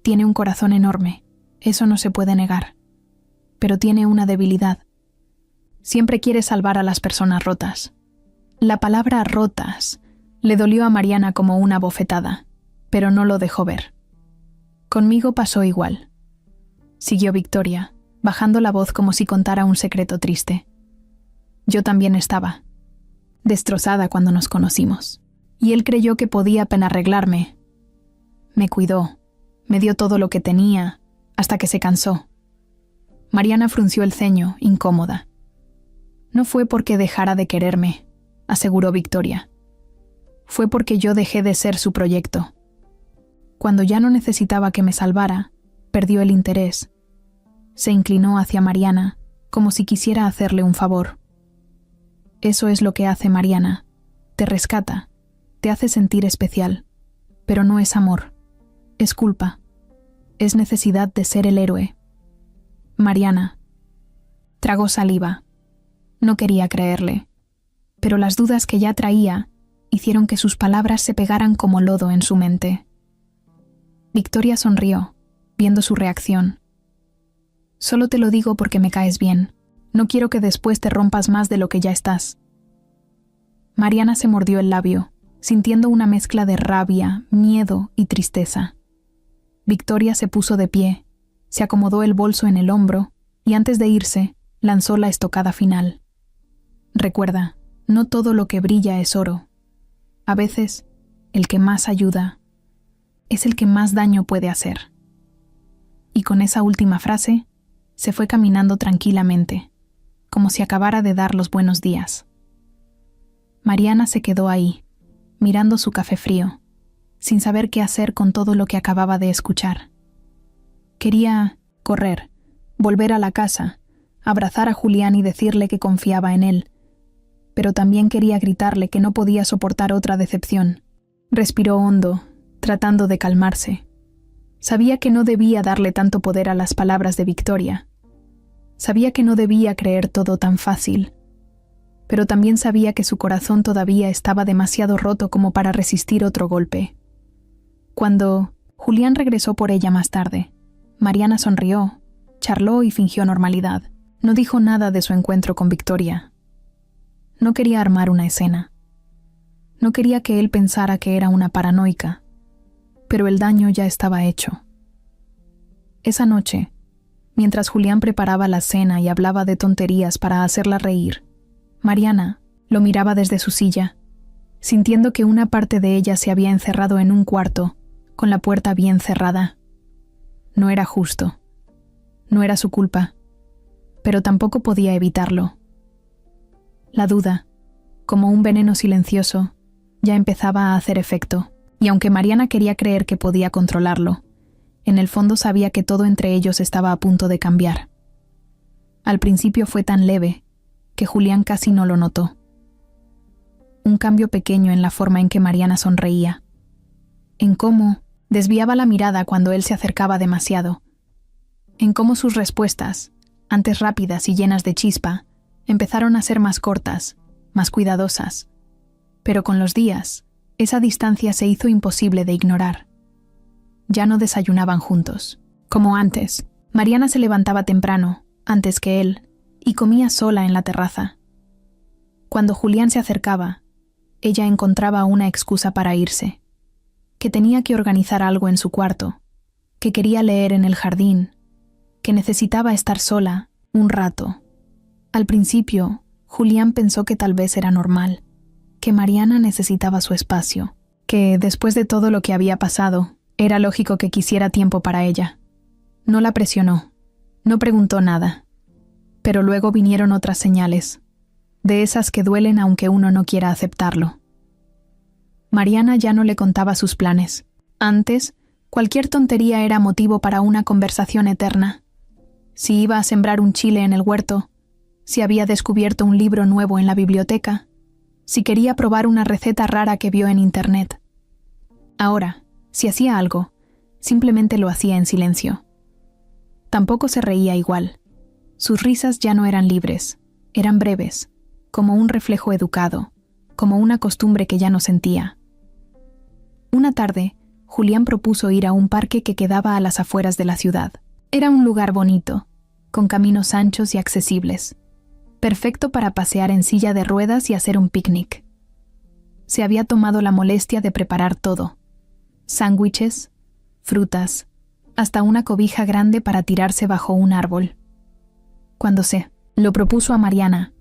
«tiene un corazón enorme, eso no se puede negar. Pero tiene una debilidad. Siempre quiere salvar a las personas rotas». La palabra rotas le dolió a Mariana como una bofetada, pero no lo dejó ver. «Conmigo pasó igual», siguió Victoria, bajando la voz como si contara un secreto triste. «Yo también estaba destrozada cuando nos conocimos, y él creyó que podía arreglarme. Me cuidó, me dio todo lo que tenía, hasta que se cansó». Mariana frunció el ceño, incómoda. «No fue porque dejara de quererme», aseguró Victoria. «Fue porque yo dejé de ser su proyecto. Cuando ya no necesitaba que me salvara, perdió el interés. Se inclinó hacia Mariana, como si quisiera hacerle un favor. Eso es lo que hace Mariana. Te rescata, te hace sentir especial. Pero no es amor. Es culpa. Es necesidad de ser el héroe». Mariana tragó saliva. No quería creerle, pero las dudas que ya traía hicieron que sus palabras se pegaran como lodo en su mente. Victoria sonrió, viendo su reacción. «Solo te lo digo porque me caes bien. No quiero que después te rompas más de lo que ya estás». Mariana se mordió el labio, sintiendo una mezcla de rabia, miedo y tristeza. Victoria se puso de pie, se acomodó el bolso en el hombro y antes de irse, lanzó la estocada final. Recuerda, no todo lo que brilla es oro. A veces, el que más ayuda es el que más daño puede hacer. Y con esa última frase, se fue caminando tranquilamente, como si acabara de dar los buenos días. Mariana se quedó ahí, mirando su café frío, sin saber qué hacer con todo lo que acababa de escuchar. Quería correr, volver a la casa, abrazar a Julián y decirle que confiaba en él, pero también quería gritarle que no podía soportar otra decepción. Respiró hondo, tratando de calmarse. Sabía que no debía darle tanto poder a las palabras de Victoria. Sabía que no debía creer todo tan fácil, pero también sabía que su corazón todavía estaba demasiado roto como para resistir otro golpe. Cuando Julián regresó por ella más tarde, Mariana sonrió, charló y fingió normalidad. No dijo nada de su encuentro con Victoria. No quería armar una escena. No quería que él pensara que era una paranoica, pero el daño ya estaba hecho. Esa noche, mientras Julián preparaba la cena y hablaba de tonterías para hacerla reír, Mariana lo miraba desde su silla, sintiendo que una parte de ella se había encerrado en un cuarto, con la puerta bien cerrada. No era justo. No era su culpa, pero tampoco podía evitarlo. La duda, como un veneno silencioso, ya empezaba a hacer efecto, y aunque Mariana quería creer que podía controlarlo, en el fondo sabía que todo entre ellos estaba a punto de cambiar. Al principio fue tan leve que Julián casi no lo notó. Un cambio pequeño en la forma en que Mariana sonreía, en cómo desviaba la mirada cuando él se acercaba demasiado, en cómo sus respuestas, antes rápidas y llenas de chispa, empezaron a ser más cortas, más cuidadosas. Pero con los días, esa distancia se hizo imposible de ignorar. Ya no desayunaban juntos. Como antes, Mariana se levantaba temprano, antes que él, y comía sola en la terraza. Cuando Julián se acercaba, ella encontraba una excusa para irse, que tenía que organizar algo en su cuarto, que quería leer en el jardín, que necesitaba estar sola un rato. Al principio, Julián pensó que tal vez era normal, que Mariana necesitaba su espacio, que después de todo lo que había pasado, era lógico que quisiera tiempo para ella. No la presionó, no preguntó nada, pero luego vinieron otras señales, de esas que duelen aunque uno no quiera aceptarlo. Mariana ya no le contaba sus planes. Antes, cualquier tontería era motivo para una conversación eterna. Si iba a sembrar un chile en el huerto, si había descubierto un libro nuevo en la biblioteca, si quería probar una receta rara que vio en internet. Ahora, si hacía algo, simplemente lo hacía en silencio. Tampoco se reía igual. Sus risas ya no eran libres, eran breves, como un reflejo educado, como una costumbre que ya no sentía. Una tarde, Julián propuso ir a un parque que quedaba a las afueras de la ciudad. Era un lugar bonito, con caminos anchos y accesibles, perfecto para pasear en silla de ruedas y hacer un picnic. Se había tomado la molestia de preparar todo: sándwiches, frutas, hasta una cobija grande para tirarse bajo un árbol. Cuando se lo propuso a Mariana,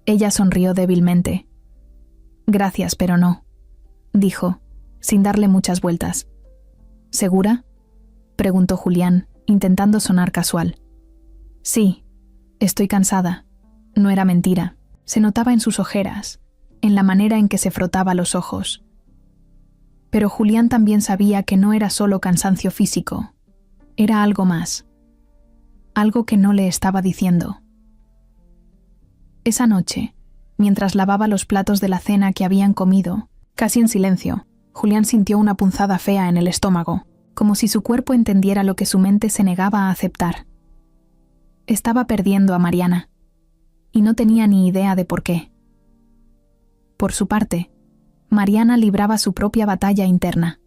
ella sonrió débilmente. «Gracias, pero no», dijo, sin darle muchas vueltas. «¿Segura?», preguntó Julián, intentando sonar casual. «Sí, estoy cansada». No era mentira, se notaba en sus ojeras, en la manera en que se frotaba los ojos. Pero Julián también sabía que no era solo cansancio físico, era algo más, algo que no le estaba diciendo. Esa noche, mientras lavaba los platos de la cena que habían comido, casi en silencio, Julián sintió una punzada fea en el estómago, como si su cuerpo entendiera lo que su mente se negaba a aceptar. Estaba perdiendo a Mariana, y no tenía ni idea de por qué. Por su parte, Mariana libraba su propia batalla interna.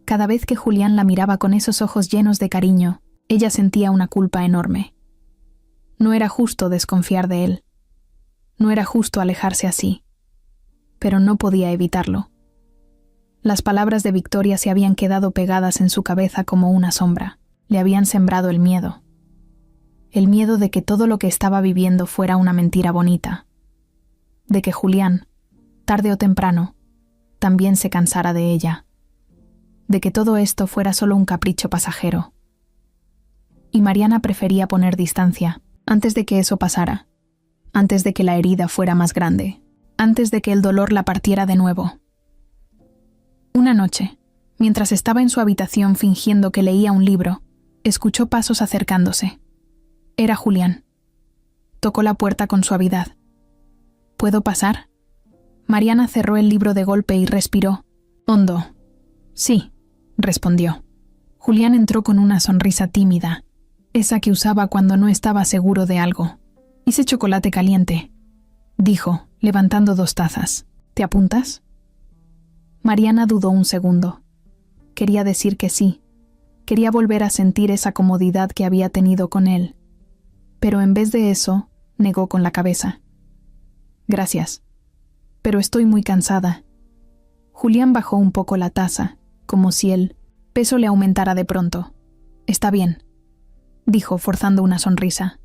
Cada vez que Julián la miraba con esos ojos llenos de cariño, ella sentía una culpa enorme. No era justo desconfiar de él. No era justo alejarse así. pero no podía evitarlo. Las palabras de Victoria se habían quedado pegadas en su cabeza como una sombra. Le habían sembrado el miedo. El miedo de que todo lo que estaba viviendo fuera una mentira bonita. De que Julián, tarde o temprano, también se cansara de ella. De que todo esto fuera solo un capricho pasajero. Y Mariana prefería poner distancia antes de que eso pasara, antes de que la herida fuera más grande, antes de que el dolor la partiera de nuevo. Una noche, mientras estaba en su habitación fingiendo que leía un libro, escuchó pasos acercándose. Era Julián. Tocó la puerta con suavidad. ¿Puedo pasar? Mariana cerró el libro de golpe y respiró hondo. Sí, respondió. Julián entró con una sonrisa tímida, esa que usaba cuando no estaba seguro de algo. Hice chocolate caliente, dijo, levantando 2 tazas. ¿Te apuntas? Mariana dudó un segundo. Quería decir que sí. Quería volver a sentir esa comodidad que había tenido con él. Pero en vez de eso, negó con la cabeza. Gracias. Pero estoy muy cansada. Julián bajó un poco la taza, como si el peso le aumentara de pronto. Está bien, dijo, forzando una sonrisa.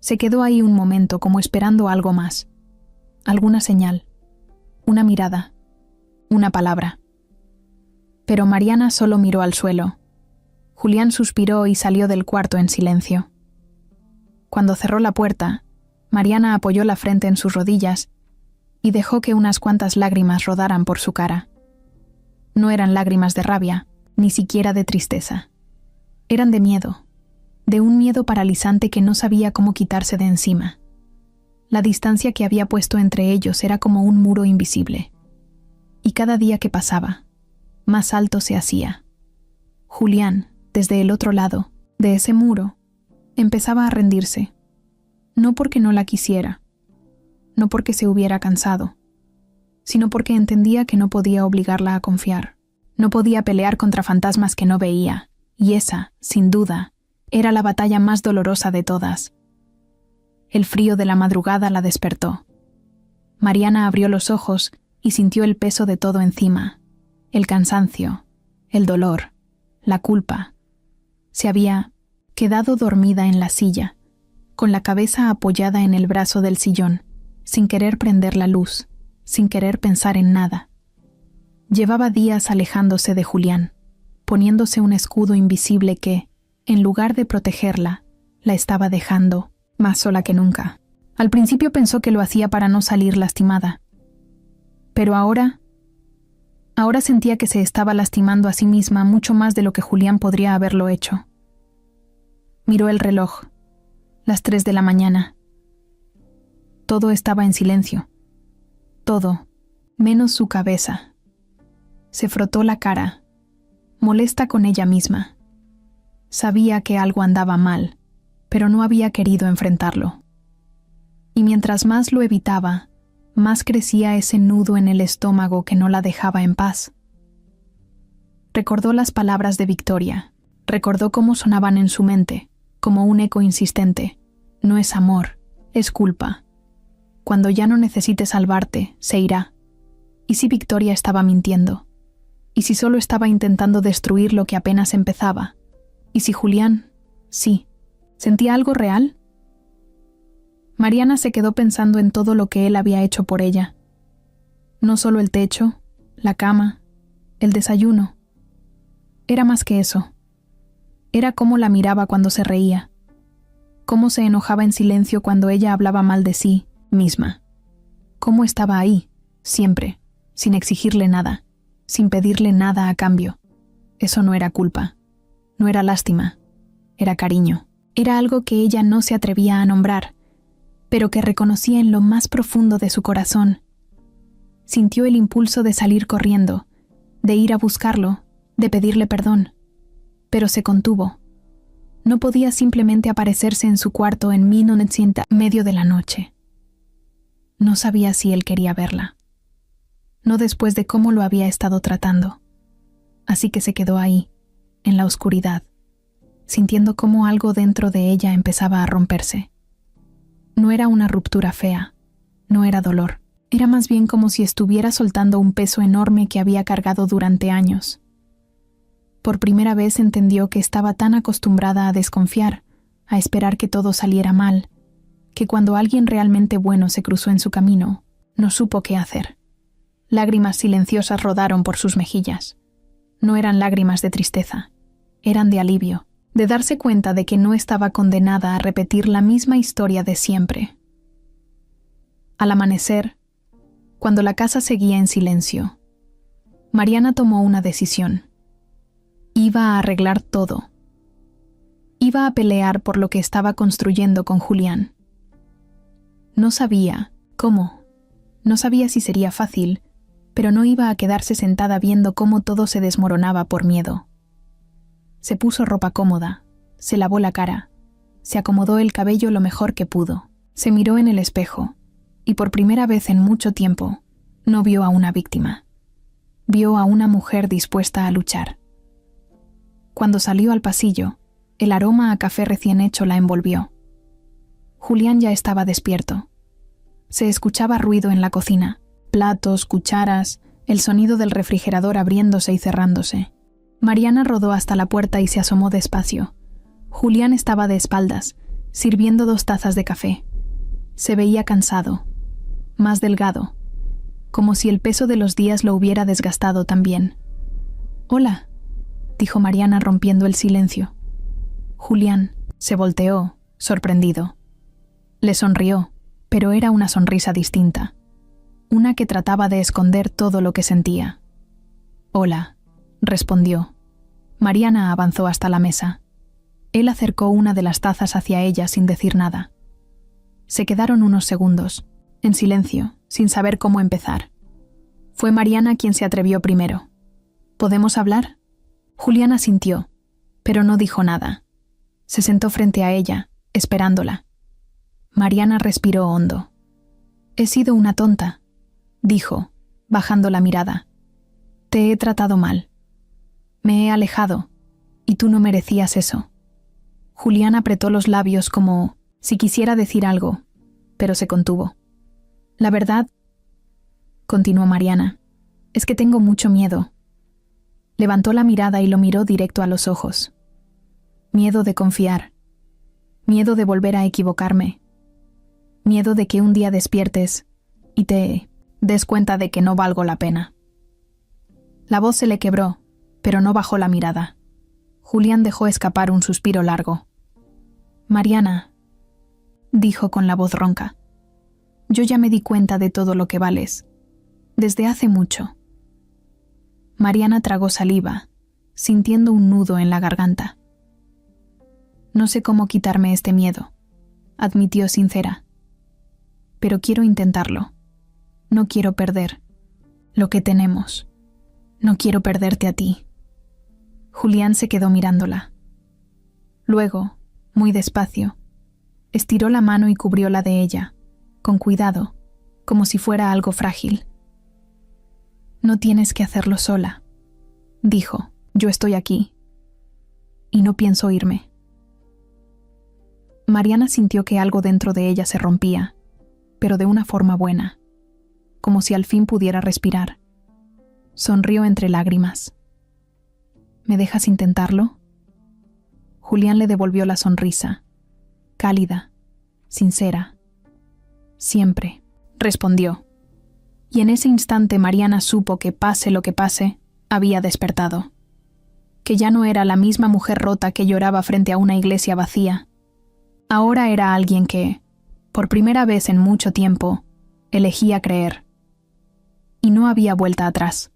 Se quedó ahí un momento como esperando algo más. Alguna señal. Una mirada. Una palabra. Pero Mariana solo miró al suelo. Julián suspiró y salió del cuarto en silencio. Cuando cerró la puerta, Mariana apoyó la frente en sus rodillas y dejó que unas cuantas lágrimas rodaran por su cara. No eran lágrimas de rabia, ni siquiera de tristeza. Eran de miedo, de un miedo paralizante que no sabía cómo quitarse de encima. La distancia que había puesto entre ellos era como un muro invisible. Y cada día que pasaba, más alto se hacía. Julián, desde el otro lado, de ese muro, empezaba a rendirse. No porque no la quisiera, no porque se hubiera cansado, sino porque entendía que no podía obligarla a confiar. No podía pelear contra fantasmas que no veía, y esa, sin duda, era la batalla más dolorosa de todas. El frío de la madrugada la despertó. Mariana abrió los ojos y sintió el peso de todo encima, el cansancio, el dolor, la culpa. Se había quedado dormida en la silla, con la cabeza apoyada en el brazo del sillón, sin querer prender la luz, sin querer pensar en nada. Llevaba días alejándose de Julián, poniéndose un escudo invisible que, en lugar de protegerla, la estaba dejando más sola que nunca. Al principio pensó que lo hacía para no salir lastimada. Pero ahora sentía que se estaba lastimando a sí misma mucho más de lo que Julián podría haberlo hecho. Miró el reloj. Las 3 de la mañana. Todo estaba en silencio. Todo, menos su cabeza. Se frotó la cara, molesta con ella misma. Sabía que algo andaba mal, pero no había querido enfrentarlo. Y mientras más lo evitaba, más crecía ese nudo en el estómago que no la dejaba en paz. Recordó las palabras de Victoria, recordó cómo sonaban en su mente, como un eco insistente. No es amor, es culpa. Cuando ya no necesite salvarte, se irá. ¿Y si Victoria estaba mintiendo? ¿Y si solo estaba intentando destruir lo que apenas empezaba? ¿Y si Julián, sí, sentía algo real? Mariana se quedó pensando en todo lo que él había hecho por ella. No solo el techo, la cama, el desayuno. Era más que eso. Era cómo la miraba cuando se reía. Cómo se enojaba en silencio cuando ella hablaba mal de sí misma. Cómo estaba ahí, siempre, sin exigirle nada, sin pedirle nada a cambio. Eso no era culpa. No era lástima. Era cariño. Era algo que ella no se atrevía a nombrar, pero que reconocía en lo más profundo de su corazón. Sintió el impulso de salir corriendo, de ir a buscarlo, de pedirle perdón, pero se contuvo. No podía simplemente aparecerse en su cuarto en medio de la noche. No sabía si él quería verla. No después de cómo lo había estado tratando. Así que se quedó ahí, en la oscuridad, sintiendo cómo algo dentro de ella empezaba a romperse. No era una ruptura fea, no era dolor, Era más bien como si estuviera soltando un peso enorme que había cargado durante años. Por primera vez entendió que estaba tan acostumbrada a desconfiar, a esperar que todo saliera mal, que cuando alguien realmente bueno se cruzó en su camino, no supo qué hacer. Lágrimas silenciosas rodaron por sus mejillas. No eran lágrimas de tristeza, eran de alivio, de darse cuenta de que no estaba condenada a repetir la misma historia de siempre. Al amanecer, cuando la casa seguía en silencio, Mariana tomó una decisión. Iba a arreglar todo. Iba a pelear por lo que estaba construyendo con Julián. No sabía cómo, no sabía si sería fácil, pero no iba a quedarse sentada viendo cómo todo se desmoronaba por miedo. Se puso ropa cómoda, se lavó la cara, se acomodó el cabello lo mejor que pudo, se miró en el espejo, y por primera vez en mucho tiempo, no vio a una víctima. Vio a una mujer dispuesta a luchar. Cuando salió al pasillo, el aroma a café recién hecho la envolvió. Julián ya estaba despierto. Se escuchaba ruido en la cocina, platos, cucharas, el sonido del refrigerador abriéndose y cerrándose. Mariana rodó hasta la puerta y se asomó despacio. Julián estaba de espaldas, sirviendo 2 tazas de café. Se veía cansado, más delgado, como si el peso de los días lo hubiera desgastado también. «Hola», dijo Mariana rompiendo el silencio. Julián se volteó, sorprendido. Le sonrió, pero era una sonrisa distinta, una que trataba de esconder todo lo que sentía. «Hola», respondió. Mariana avanzó hasta la mesa. Él acercó una de las tazas hacia ella sin decir nada. Se quedaron unos segundos, en silencio, sin saber cómo empezar. Fue Mariana quien se atrevió primero. «¿Podemos hablar?» Julián asintió, pero no dijo nada. Se sentó frente a ella, esperándola. Mariana respiró hondo. «He sido una tonta», dijo, bajando la mirada. «Te he tratado mal. Me he alejado, y tú no merecías eso». Julián apretó los labios como si quisiera decir algo, pero se contuvo. «La verdad», continuó Mariana, «es que tengo mucho miedo». Levantó la mirada y lo miró directo a los ojos. Miedo de confiar. Miedo de volver a equivocarme. Miedo de que un día despiertes y te des cuenta de que no valgo la pena. La voz se le quebró, pero no bajó la mirada. Julián dejó escapar un suspiro largo. «Mariana», dijo con la voz ronca, «yo ya me di cuenta de todo lo que vales. Desde hace mucho». Mariana tragó saliva, sintiendo un nudo en la garganta. «No sé cómo quitarme este miedo», admitió sincera. «Pero quiero intentarlo. No quiero perder lo que tenemos. No quiero perderte a ti». Julián se quedó mirándola. Luego, muy despacio, estiró la mano y cubrió la de ella, con cuidado, como si fuera algo frágil. «No tienes que hacerlo sola», dijo. «Yo estoy aquí. Y no pienso irme». Mariana sintió que algo dentro de ella se rompía, pero de una forma buena, como si al fin pudiera respirar. Sonrió entre lágrimas. «¿Me dejas intentarlo?» Julián le devolvió la sonrisa, cálida, sincera. «Siempre», respondió. Y en ese instante Mariana supo que, pase lo que pase, había despertado. Que ya no era la misma mujer rota que lloraba frente a una iglesia vacía. Ahora era alguien que, por primera vez en mucho tiempo, elegía creer. Y no había vuelta atrás.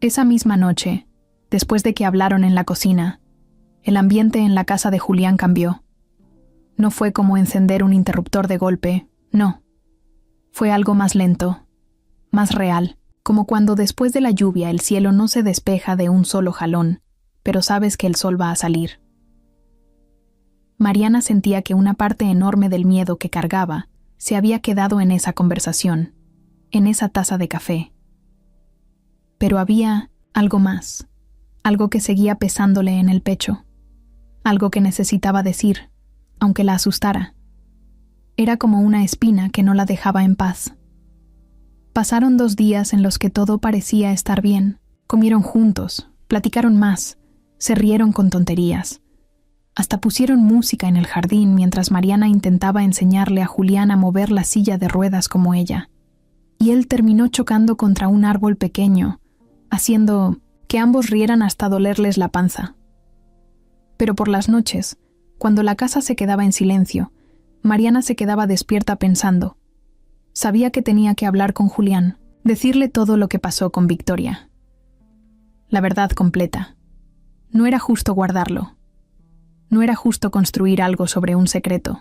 Esa misma noche, después de que hablaron en la cocina, el ambiente en la casa de Julián cambió. No fue como encender un interruptor de golpe, no. Fue algo más lento, más real, como cuando después de la lluvia el cielo no se despeja de un solo jalón, pero sabes que el sol va a salir. Mariana sentía que una parte enorme del miedo que cargaba se había quedado en esa conversación, en esa taza de café. Pero había algo más, algo que seguía pesándole en el pecho, algo que necesitaba decir, aunque la asustara. Era como una espina que no la dejaba en paz. Pasaron 2 días en los que todo parecía estar bien. Comieron juntos, platicaron más, se rieron con tonterías. Hasta pusieron música en el jardín mientras Mariana intentaba enseñarle a Julián a mover la silla de ruedas como ella. Y él terminó chocando contra un árbol pequeño, haciendo que ambos rieran hasta dolerles la panza. Pero por las noches, cuando la casa se quedaba en silencio, Mariana se quedaba despierta pensando. Sabía que tenía que hablar con Julián, decirle todo lo que pasó con Victoria. La verdad completa. No era justo guardarlo. No era justo construir algo sobre un secreto.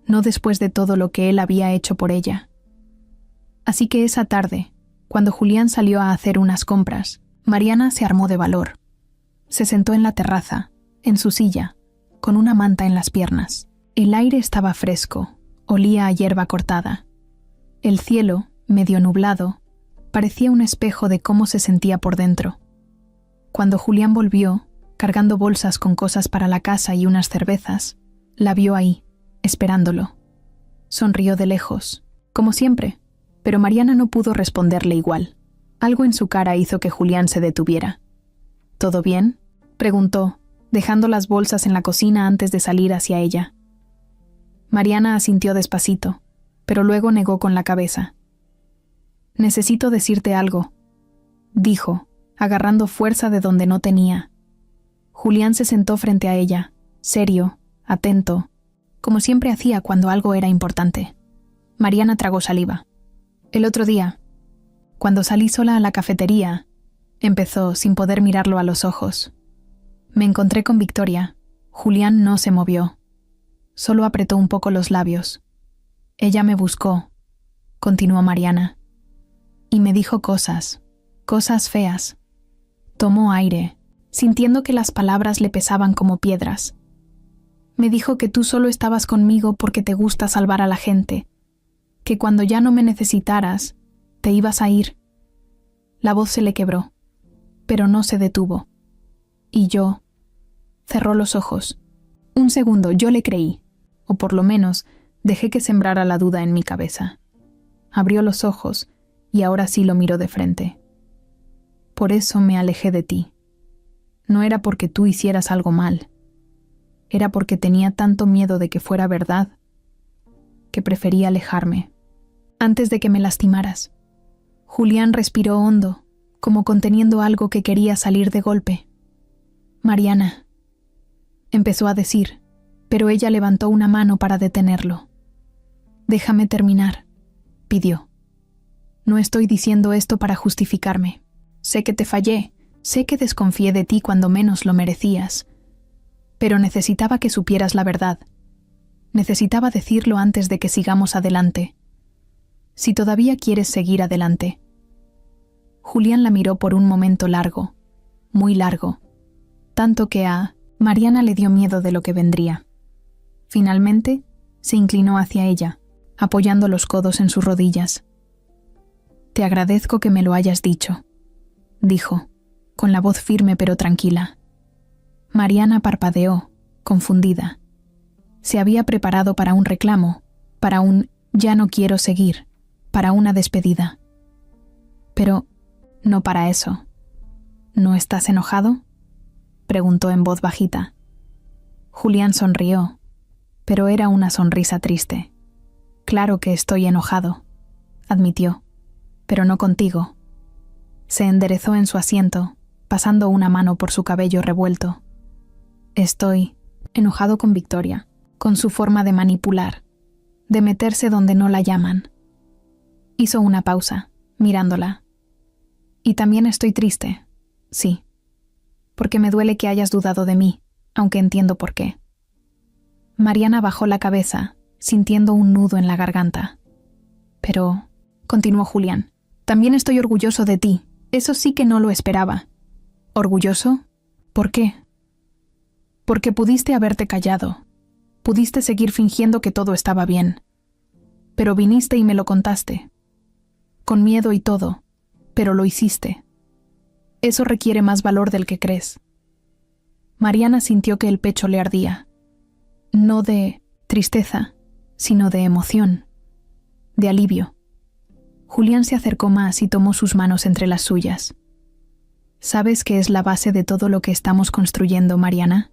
No después de todo lo que él había hecho por ella. Así que esa tarde, cuando Julián salió a hacer unas compras, Mariana se armó de valor. Se sentó en la terraza, en su silla, con una manta en las piernas. El aire estaba fresco, olía a hierba cortada. El cielo, medio nublado, parecía un espejo de cómo se sentía por dentro. Cuando Julián volvió, cargando bolsas con cosas para la casa y unas cervezas, la vio ahí, esperándolo. Sonrió de lejos, como siempre, pero Mariana no pudo responderle igual. Algo en su cara hizo que Julián se detuviera. ¿Todo bien?, preguntó, dejando las bolsas en la cocina antes de salir hacia ella. Mariana asintió despacito, pero luego negó con la cabeza. «Necesito decirte algo», dijo, agarrando fuerza de donde no tenía. Julián se sentó frente a ella, serio, atento, como siempre hacía cuando algo era importante. Mariana tragó saliva. «El otro día, cuando salí sola a la cafetería», empezó sin poder mirarlo a los ojos. «Me encontré con Victoria». Julián no se movió. Solo apretó un poco los labios. «Ella me buscó», continuó Mariana, «y me dijo cosas feas». Tomó aire, sintiendo que las palabras le pesaban como piedras. «Me dijo que tú solo estabas conmigo porque te gusta salvar a la gente, que cuando ya no me necesitaras, te ibas a ir». La voz se le quebró, pero no se detuvo. Y yo... Cerró los ojos. Un segundo yo le creí, o por lo menos dejé que sembrara la duda en mi cabeza. Abrió los ojos y ahora sí lo miró de frente. «Por eso me alejé de ti. No era porque tú hicieras algo mal. Era porque tenía tanto miedo de que fuera verdad, que preferí alejarme, antes de que me lastimaras». Julián respiró hondo, como conteniendo algo que quería salir de golpe. «Mariana», empezó a decir, pero ella levantó una mano para detenerlo. «Déjame terminar», pidió. «No estoy diciendo esto para justificarme. Sé que te fallé, sé que desconfié de ti cuando menos lo merecías, pero necesitaba que supieras la verdad. Necesitaba decirlo antes de que sigamos adelante. Si todavía quieres seguir adelante». Julián la miró por un momento largo, muy largo, tanto que a Mariana le dio miedo de lo que vendría. Finalmente, se inclinó hacia ella, apoyando los codos en sus rodillas. «Te agradezco que me lo hayas dicho», dijo, con la voz firme pero tranquila. Mariana parpadeó, confundida. Se había preparado para un reclamo, para un «ya no quiero seguir», para una despedida. Pero no para eso. «¿No estás enojado?», preguntó en voz bajita. Julián sonrió, pero era una sonrisa triste. «Claro que estoy enojado», admitió, «pero no contigo». Se enderezó en su asiento, pasando una mano por su cabello revuelto. «Estoy enojado con Victoria, con su forma de manipular, de meterse donde no la llaman». Hizo una pausa, mirándola. «Y también estoy triste, sí, porque me duele que hayas dudado de mí, aunque entiendo por qué». Mariana bajó la cabeza, sintiendo un nudo en la garganta. «Pero», continuó Julián, «también estoy orgulloso de ti. Eso sí que no lo esperaba». «¿Orgulloso? ¿Por qué?» «Porque pudiste haberte callado. Pudiste seguir fingiendo que todo estaba bien. Pero viniste y me lo contaste. Con miedo y todo, pero lo hiciste. Eso requiere más valor del que crees». Mariana sintió que el pecho le ardía. No de tristeza, sino de emoción, de alivio. Julián se acercó más y tomó sus manos entre las suyas. ¿Sabes qué es la base de todo lo que estamos construyendo, Mariana?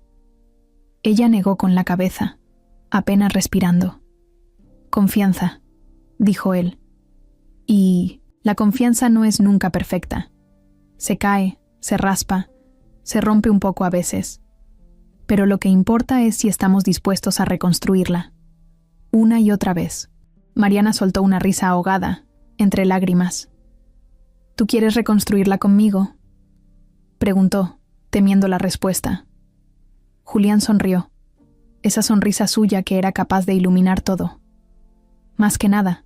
Ella negó con la cabeza, apenas respirando. Confianza, dijo él. Y la confianza no es nunca perfecta. Se cae, se raspa, se rompe un poco a veces. Pero lo que importa es si estamos dispuestos a reconstruirla. Una y otra vez. Mariana soltó una risa ahogada, entre lágrimas. ¿Tú quieres reconstruirla conmigo?, preguntó, temiendo la respuesta. Julián sonrió, esa sonrisa suya que era capaz de iluminar todo. Más que nada,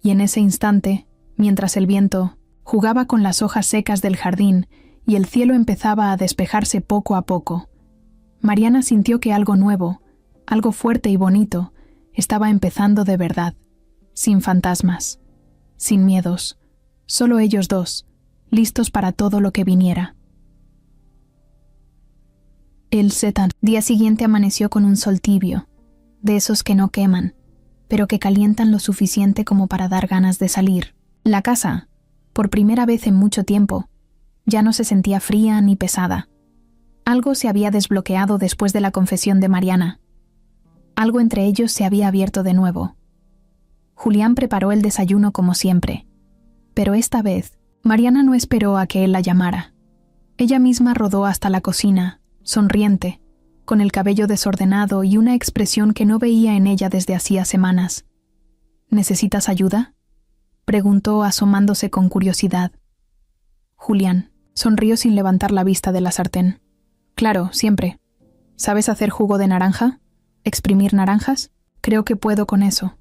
y en ese instante, mientras el viento jugaba con las hojas secas del jardín y el cielo empezaba a despejarse poco a poco, Mariana sintió que algo nuevo, algo fuerte y bonito, estaba empezando de verdad, sin fantasmas, sin miedos, solo ellos dos, listos para todo lo que viniera. El día siguiente amaneció con un sol tibio, de esos que no queman, pero que calientan lo suficiente como para dar ganas de salir. La casa, por primera vez en mucho tiempo, ya no se sentía fría ni pesada. Algo se había desbloqueado después de la confesión de Mariana. Algo entre ellos se había abierto de nuevo. Julián preparó el desayuno como siempre, pero esta vez Mariana no esperó a que él la llamara. Ella misma rodó hasta la cocina, sonriente, con el cabello desordenado y una expresión que no veía en ella desde hacía semanas. ¿Necesitas ayuda?, preguntó asomándose con curiosidad. Julián sonrió sin levantar la vista de la sartén. Claro, siempre. ¿Sabes hacer jugo de naranja? ¿Exprimir naranjas? Creo que puedo con eso,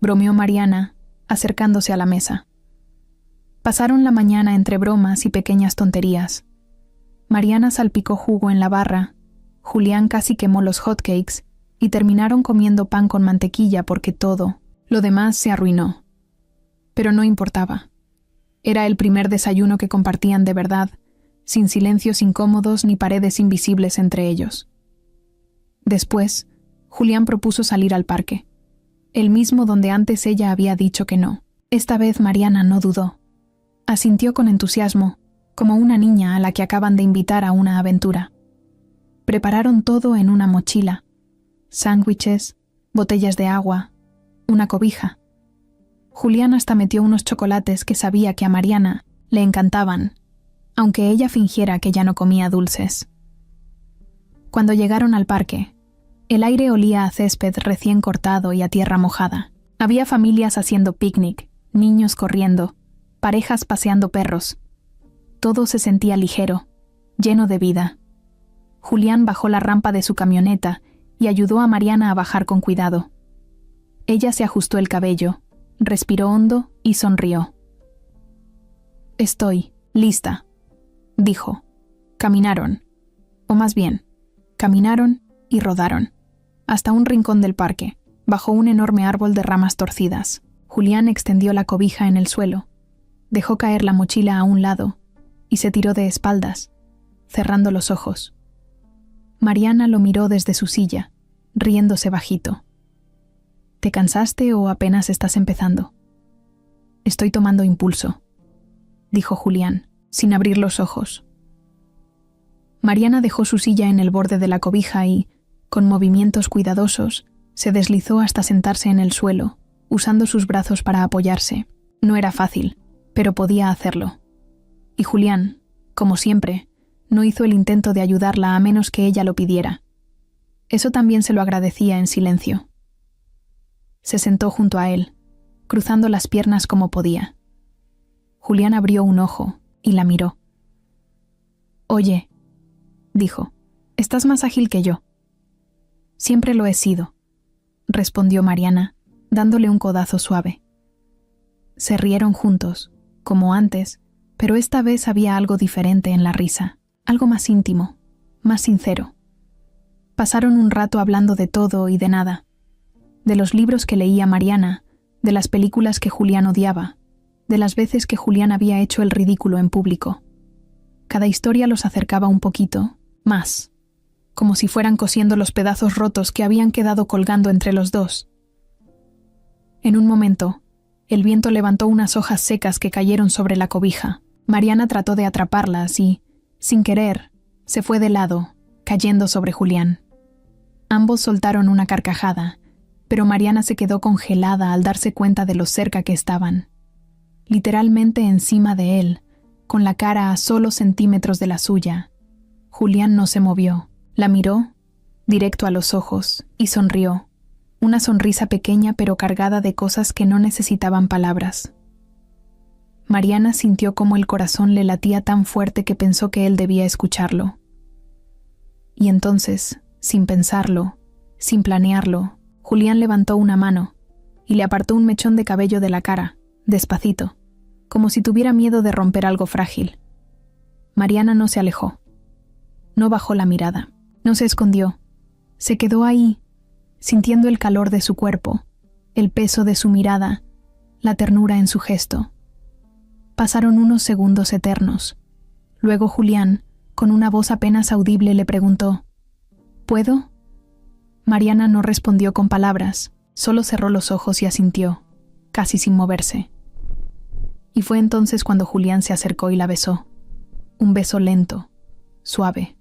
bromeó Mariana, acercándose a la mesa. Pasaron la mañana entre bromas y pequeñas tonterías. Mariana salpicó jugo en la barra, Julián casi quemó los hotcakes y terminaron comiendo pan con mantequilla porque todo lo demás se arruinó. Pero no importaba. Era el primer desayuno que compartían de verdad, sin silencios incómodos ni paredes invisibles entre ellos. Después, Julián propuso salir al parque, el mismo donde antes ella había dicho que no. Esta vez Mariana no dudó. Asintió con entusiasmo, como una niña a la que acaban de invitar a una aventura. Prepararon todo en una mochila: sándwiches, botellas de agua, una cobija. Julián hasta metió unos chocolates que sabía que a Mariana le encantaban, aunque ella fingiera que ya no comía dulces. Cuando llegaron al parque, el aire olía a césped recién cortado y a tierra mojada. Había familias haciendo picnic, niños corriendo, parejas paseando perros. Todo se sentía ligero, lleno de vida. Julián bajó la rampa de su camioneta y ayudó a Mariana a bajar con cuidado. Ella se ajustó el cabello, respiró hondo y sonrió. «Estoy lista», dijo. Caminaron, o más bien, caminaron y rodaron, hasta un rincón del parque, bajo un enorme árbol de ramas torcidas. Julián extendió la cobija en el suelo, dejó caer la mochila a un lado y se tiró de espaldas, cerrando los ojos. Mariana lo miró desde su silla, riéndose bajito. ¿Te cansaste o apenas estás empezando? Estoy tomando impulso, dijo Julián, sin abrir los ojos. Mariana dejó su silla en el borde de la cobija y, con movimientos cuidadosos, se deslizó hasta sentarse en el suelo, usando sus brazos para apoyarse. No era fácil, pero podía hacerlo. Y Julián, como siempre, no hizo el intento de ayudarla a menos que ella lo pidiera. Eso también se lo agradecía en silencio. Se sentó junto a él, cruzando las piernas como podía. Julián abrió un ojo y la miró. «Oye», dijo, «estás más ágil que yo». «Siempre lo he sido», respondió Mariana, dándole un codazo suave. Se rieron juntos, como antes, pero esta vez había algo diferente en la risa, algo más íntimo, más sincero. Pasaron un rato hablando de todo y de nada, de los libros que leía Mariana, de las películas que Julián odiaba, de las veces que Julián había hecho el ridículo en público. Cada historia los acercaba un poquito, más, como si fueran cosiendo los pedazos rotos que habían quedado colgando entre los dos. En un momento, El viento levantó unas hojas secas que cayeron sobre la cobija. Mariana trató de atraparlas y, sin querer, se fue de lado, cayendo sobre Julián. Ambos soltaron una carcajada, pero Mariana se quedó congelada al darse cuenta de lo cerca que estaban. Literalmente encima de él, con la cara a solo centímetros de la suya. Julián no se movió. La miró, directo a los ojos, y sonrió. Una sonrisa pequeña pero cargada de cosas que no necesitaban palabras. Mariana sintió cómo el corazón le latía tan fuerte que pensó que él debía escucharlo. Y entonces, sin pensarlo, sin planearlo, Julián levantó una mano y le apartó un mechón de cabello de la cara, despacito, como si tuviera miedo de romper algo frágil. Mariana no se alejó. No bajó la mirada, no se escondió. Se quedó ahí, sintiendo el calor de su cuerpo, el peso de su mirada, la ternura en su gesto. Pasaron unos segundos eternos. Luego Julián, con una voz apenas audible, le preguntó: ¿Puedo? Mariana no respondió con palabras, solo cerró los ojos y asintió, casi sin moverse. Y fue entonces cuando Julián se acercó y la besó. Un beso lento, suave,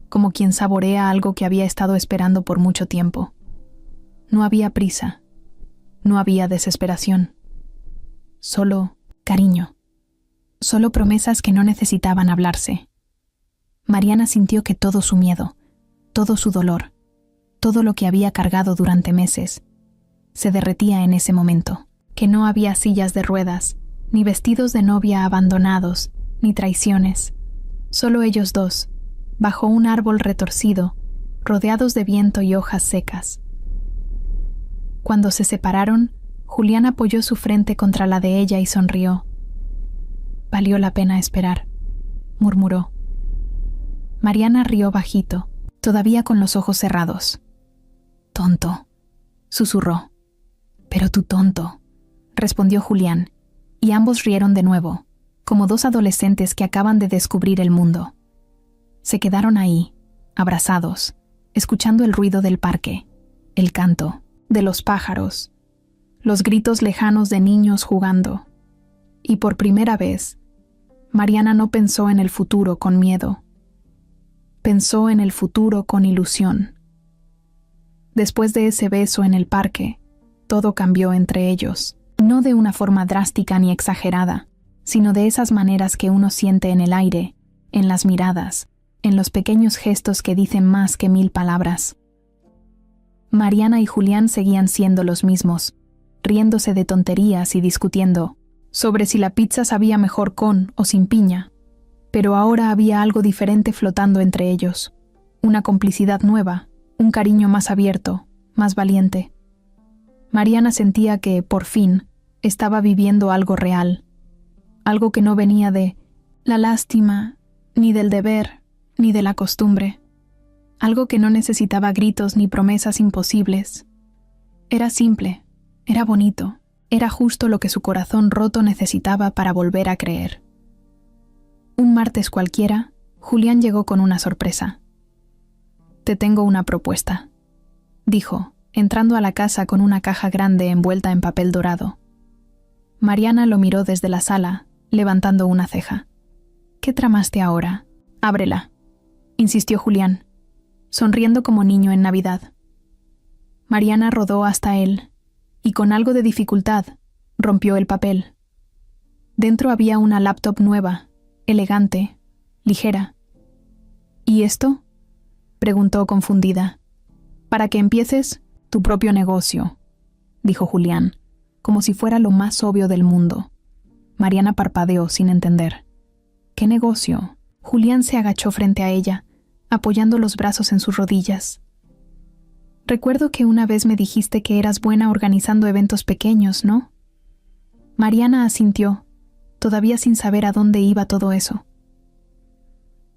como quien saborea algo que había estado esperando por mucho tiempo. No había prisa, no había desesperación, solo cariño, solo promesas que no necesitaban hablarse. Mariana sintió que todo su miedo, todo su dolor, todo lo que había cargado durante meses, se derretía en ese momento, que no había sillas de ruedas, ni vestidos de novia abandonados, ni traiciones, solo ellos dos, bajo un árbol retorcido, rodeados de viento y hojas secas. Cuando se separaron, Julián apoyó su frente contra la de ella y sonrió. «Valió la pena esperar», murmuró. Mariana rió bajito, todavía con los ojos cerrados. «Tonto», susurró. «Pero tú tonto», respondió Julián, y ambos rieron de nuevo, como dos adolescentes que acaban de descubrir el mundo. Se quedaron ahí, abrazados, escuchando el ruido del parque, el canto de los pájaros, los gritos lejanos de niños jugando. Y por primera vez, Mariana no pensó en el futuro con miedo. Pensó en el futuro con ilusión. Después de ese beso en el parque, todo cambió entre ellos, no de una forma drástica ni exagerada, sino de esas maneras que uno siente en el aire, en las miradas, en los pequeños gestos que dicen más que 1000 palabras. Mariana y Julián seguían siendo los mismos, riéndose de tonterías y discutiendo sobre si la pizza sabía mejor con o sin piña, pero ahora había algo diferente flotando entre ellos, una complicidad nueva, un cariño más abierto, más valiente. Mariana sentía que, por fin, estaba viviendo algo real, algo que no venía de la lástima, ni del deber, ni de la costumbre, algo que no necesitaba gritos ni promesas imposibles. Era simple, era bonito, era justo lo que su corazón roto necesitaba para volver a creer. Un martes cualquiera, Julián llegó con una sorpresa. «Te tengo una propuesta», dijo, entrando a la casa con una caja grande envuelta en papel dorado. Mariana lo miró desde la sala, levantando una ceja. «¿Qué tramaste ahora? Ábrela», insistió Julián, sonriendo como niño en Navidad. Mariana rodó hasta él, y con algo de dificultad, rompió el papel. Dentro había una laptop nueva, elegante, ligera. «¿Y esto?», preguntó confundida. «Para que empieces tu propio negocio», dijo Julián, como si fuera lo más obvio del mundo. Mariana parpadeó sin entender. «¿Qué negocio?». Julián se agachó frente a ella, apoyando los brazos en sus rodillas. «Recuerdo que una vez me dijiste que eras buena organizando eventos pequeños, ¿no?». Mariana asintió, todavía sin saber a dónde iba todo eso.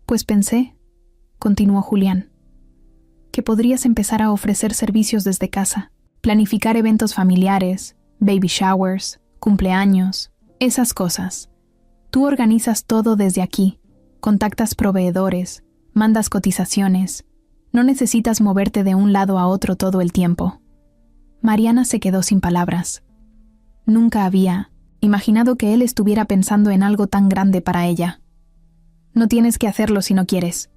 «Pues pensé», continuó Julián, «que podrías empezar a ofrecer servicios desde casa, planificar eventos familiares, baby showers, cumpleaños, esas cosas. Tú organizas todo desde aquí, contactas proveedores, mandas cotizaciones, no necesitas moverte de un lado a otro todo el tiempo». Mariana se quedó sin palabras. Nunca había imaginado que él estuviera pensando en algo tan grande para ella. «No tienes que hacerlo si no quieres»,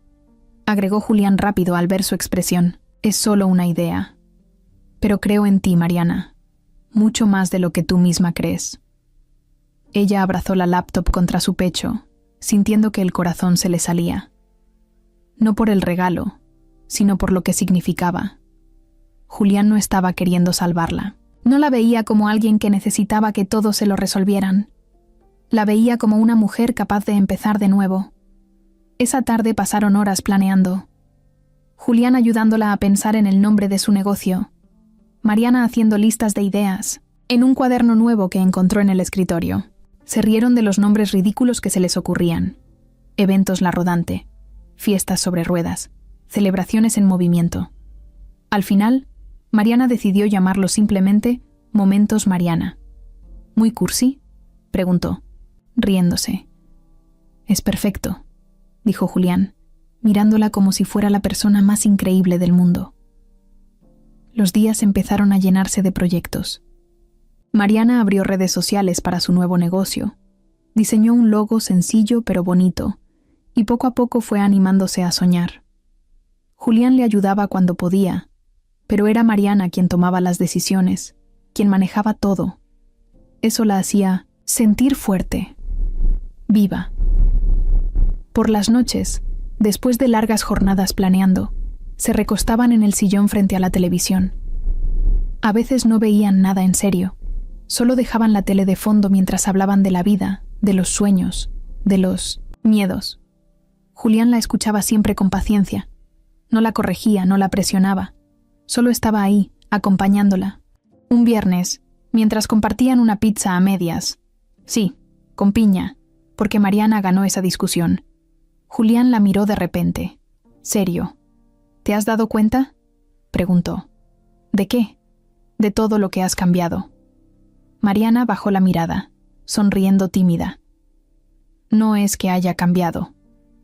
agregó Julián rápido al ver su expresión. «Es solo una idea. Pero creo en ti, Mariana, mucho más de lo que tú misma crees». Ella abrazó la laptop contra su pecho, sintiendo que el corazón se le salía. No por el regalo, sino por lo que significaba. Julián no estaba queriendo salvarla. No la veía como alguien que necesitaba que todos se lo resolvieran. La veía como una mujer capaz de empezar de nuevo. Esa tarde pasaron horas planeando. Julián ayudándola a pensar en el nombre de su negocio. Mariana haciendo listas de ideas, en un cuaderno nuevo que encontró en el escritorio. Se rieron de los nombres ridículos que se les ocurrían. Eventos La Rodante, fiestas sobre ruedas, celebraciones en movimiento. Al final, Mariana decidió llamarlo simplemente Momentos Mariana. ¿Muy cursi?, preguntó, riéndose. «Es perfecto», dijo Julián, mirándola como si fuera la persona más increíble del mundo. Los días empezaron a llenarse de proyectos. Mariana abrió redes sociales para su nuevo negocio, diseñó un logo sencillo pero bonito, y poco a poco fue animándose a soñar. Julián le ayudaba cuando podía, pero era Mariana quien tomaba las decisiones, quien manejaba todo. Eso la hacía sentir fuerte, viva. Por las noches, después de largas jornadas planeando, se recostaban en el sillón frente a la televisión. A veces no veían nada en serio, solo dejaban la tele de fondo mientras hablaban de la vida, de los sueños, de los miedos. Julián la escuchaba siempre con paciencia. No la corregía, no la presionaba. Solo estaba ahí, acompañándola. Un viernes, mientras compartían una pizza a medias. Sí, con piña, porque Mariana ganó esa discusión. Julián la miró de repente. Serio. «¿Te has dado cuenta?», preguntó. «¿De qué?». «De todo lo que has cambiado». Mariana bajó la mirada, sonriendo tímida. «No es que haya cambiado»,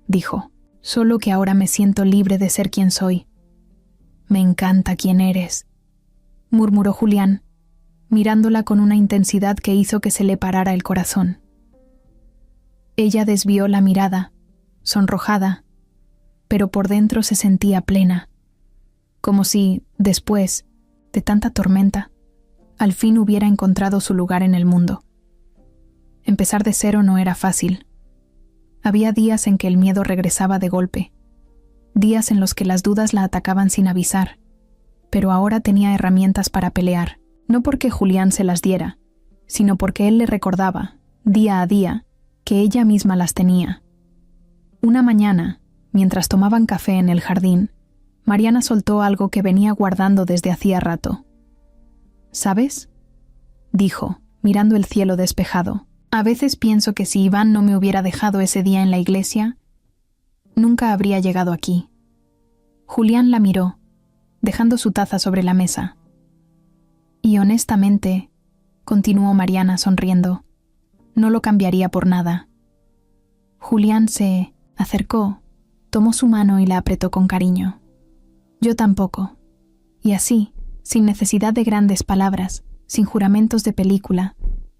dijo. «Solo que ahora me siento libre de ser quien soy». «Me encanta quién eres», murmuró Julián, mirándola con una intensidad que hizo que se le parara el corazón. Ella desvió la mirada, sonrojada, pero por dentro se sentía plena, como si, después de tanta tormenta, al fin hubiera encontrado su lugar en el mundo. Empezar de cero no era fácil. Había días en que el miedo regresaba de golpe, días en los que las dudas la atacaban sin avisar, pero ahora tenía herramientas para pelear, no porque Julián se las diera, sino porque él le recordaba, día a día, que ella misma las tenía. Una mañana, mientras tomaban café en el jardín, Mariana soltó algo que venía guardando desde hacía rato. «¿Sabes?», dijo, mirando el cielo despejado. «A veces pienso que si Iván no me hubiera dejado ese día en la iglesia, nunca habría llegado aquí». Julián la miró, dejando su taza sobre la mesa. «Y honestamente», continuó Mariana sonriendo, «no lo cambiaría por nada». Julián se acercó, tomó su mano y la apretó con cariño. «Yo tampoco». Y así, sin necesidad de grandes palabras, sin juramentos de película,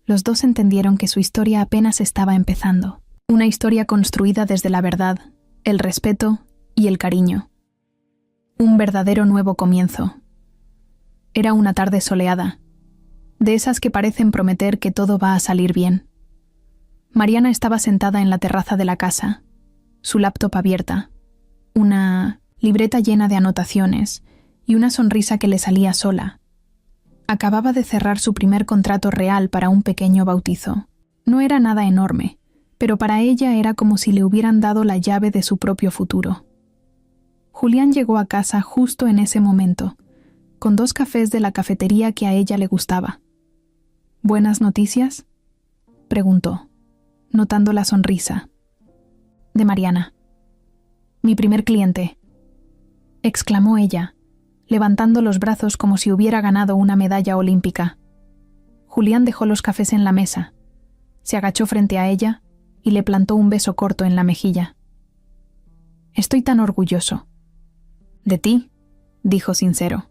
los dos entendieron que su historia apenas estaba empezando. Una historia construida desde la verdad, el respeto y el cariño. Un verdadero nuevo comienzo. Era una tarde soleada, de esas que parecen prometer que todo va a salir bien. Mariana estaba sentada en la terraza de la casa, su laptop abierta, una libreta llena de anotaciones y una sonrisa que le salía sola. Acababa de cerrar su primer contrato real para un pequeño bautizo. No era nada enorme, pero para ella era como si le hubieran dado la llave de su propio futuro. Julián llegó a casa justo en ese momento, con 2 cafés de la cafetería que a ella le gustaba. «¿Buenas noticias?», preguntó, notando la sonrisa de Mariana. «Mi primer cliente», exclamó ella, levantando los brazos como si hubiera ganado una medalla olímpica. Julián dejó los cafés en la mesa, se agachó frente a ella y le plantó un beso corto en la mejilla. «Estoy tan orgulloso». «¿De ti?», dijo sincero.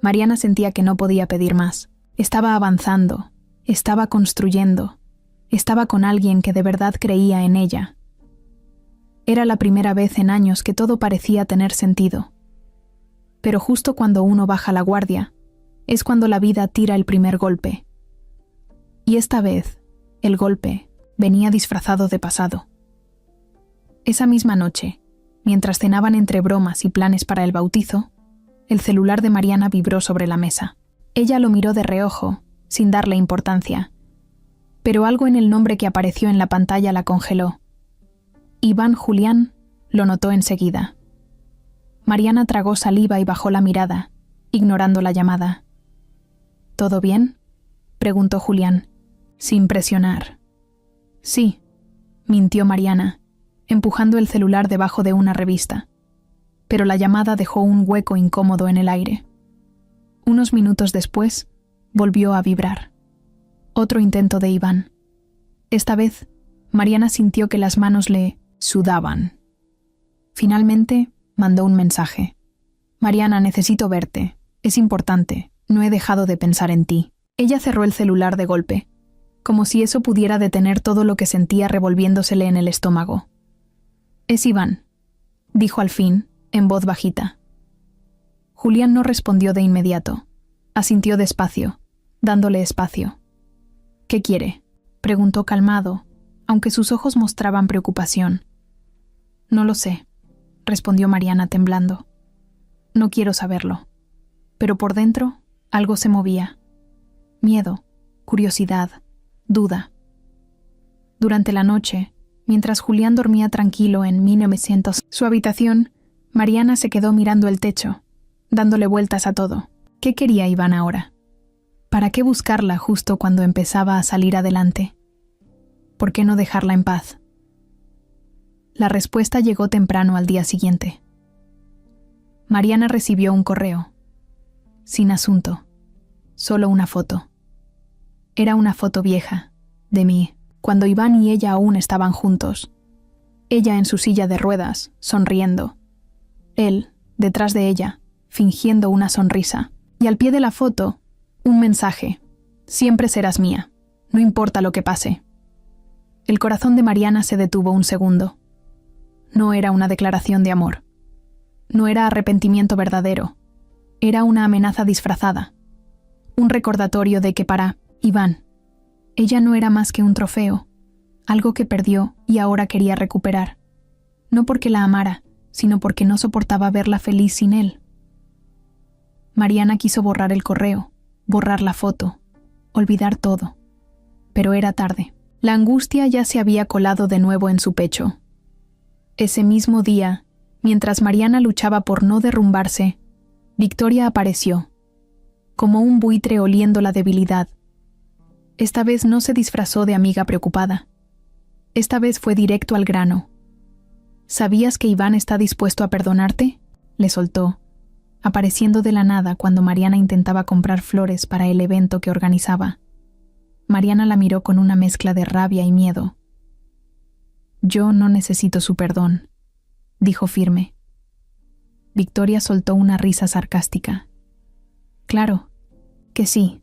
Mariana sentía que no podía pedir más. Estaba avanzando, Estaba construyendo. Estaba con alguien que de verdad creía en ella. Era la primera vez en años que todo parecía tener sentido. Pero justo cuando uno baja la guardia, es cuando la vida tira el primer golpe. Y esta vez, el golpe venía disfrazado de pasado. Esa misma noche, mientras cenaban entre bromas y planes para el bautizo, el celular de Mariana vibró sobre la mesa. Ella lo miró de reojo, sin darle importancia. Pero algo en el nombre que apareció en la pantalla la congeló. Iván Julián lo notó enseguida. Mariana tragó saliva y bajó la mirada, ignorando la llamada. ¿Todo bien?, preguntó Julián, sin presionar. Sí, mintió Mariana, empujando el celular debajo de una revista. Pero la llamada dejó un hueco incómodo en el aire. Unos minutos después, volvió a vibrar. Otro intento de Iván. Esta vez, Mariana sintió que las manos le sudaban. Finalmente, mandó un mensaje. Mariana, necesito verte. Es importante. No he dejado de pensar en ti. Ella cerró el celular de golpe, como si eso pudiera detener todo lo que sentía revolviéndosele en el estómago. Es Iván, dijo al fin, en voz bajita. Julián no respondió de inmediato. Asintió despacio, dándole espacio. ¿Qué quiere?, preguntó calmado, aunque sus ojos mostraban preocupación. No lo sé, respondió Mariana temblando. No quiero saberlo. Pero por dentro, algo se movía. Miedo, curiosidad, duda. Durante la noche, mientras Julián dormía tranquilo en 1900, su habitación, Mariana se quedó mirando el techo, dándole vueltas a todo. ¿Qué quería Iván ahora? ¿Para qué buscarla justo cuando empezaba a salir adelante? ¿Por qué no dejarla en paz? La respuesta llegó temprano al día siguiente. Mariana recibió un correo. Sin asunto. Solo una foto. Era una foto vieja, de mí, cuando Iván y ella aún estaban juntos. Ella en su silla de ruedas, sonriendo. Él, detrás de ella, fingiendo una sonrisa. Y al pie de la foto, un mensaje. Siempre serás mía. No importa lo que pase. El corazón de Mariana se detuvo un segundo. No era una declaración de amor. No era arrepentimiento verdadero. Era una amenaza disfrazada. Un recordatorio de que para Iván, ella no era más que un trofeo, algo que perdió y ahora quería recuperar. No porque la amara, sino porque no soportaba verla feliz sin él. Mariana quiso borrar el correo, borrar la foto, olvidar todo. Pero era tarde. La angustia ya se había colado de nuevo en su pecho. Ese mismo día, mientras Mariana luchaba por no derrumbarse, Victoria apareció, como un buitre oliendo la debilidad. Esta vez no se disfrazó de amiga preocupada. Esta vez fue directo al grano. ¿Sabías que Iván está dispuesto a perdonarte?, le soltó, apareciendo de la nada cuando Mariana intentaba comprar flores para el evento que organizaba. Mariana la miró con una mezcla de rabia y miedo. Yo no necesito su perdón, dijo firme. Victoria soltó una risa sarcástica. Claro, que sí.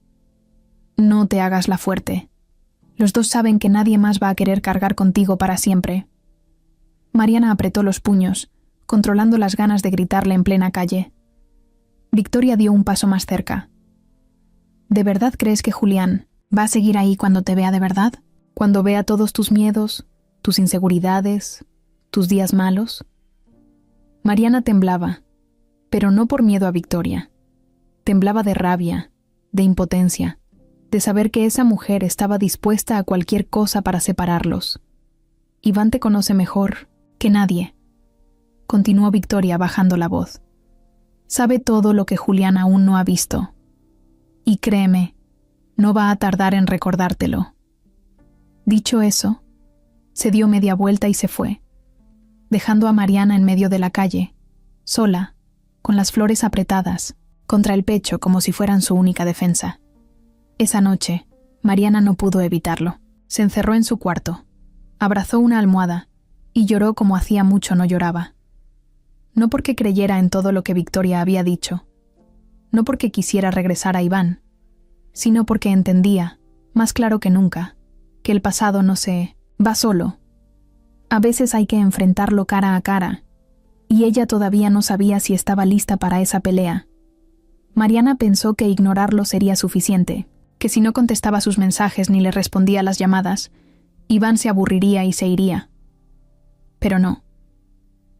No te hagas la fuerte. Los dos saben que nadie más va a querer cargar contigo para siempre. Mariana apretó los puños, controlando las ganas de gritarle en plena calle. Victoria dio un paso más cerca. ¿De verdad crees que Julián va a seguir ahí cuando te vea de verdad? ¿Cuando vea todos tus miedos, tus inseguridades, tus días malos? Mariana temblaba, pero no por miedo a Victoria. Temblaba de rabia, de impotencia, de saber que esa mujer estaba dispuesta a cualquier cosa para separarlos. Iván te conoce mejor que nadie, continuó Victoria bajando la voz. Sabe todo lo que Julián aún no ha visto. Y créeme, no va a tardar en recordártelo. Dicho eso, se dio media vuelta y se fue, dejando a Mariana en medio de la calle, sola, con las flores apretadas, contra el pecho como si fueran su única defensa. Esa noche, Mariana no pudo evitarlo. Se encerró en su cuarto, abrazó una almohada y lloró como hacía mucho no lloraba. No porque creyera en todo lo que Victoria había dicho, no porque quisiera regresar a Iván, sino porque entendía, más claro que nunca, que el pasado no se va solo. A veces hay que enfrentarlo cara a cara, y ella todavía no sabía si estaba lista para esa pelea. Mariana pensó que ignorarlo sería suficiente, que si no contestaba sus mensajes ni le respondía a las llamadas, Iván se aburriría y se iría. Pero no.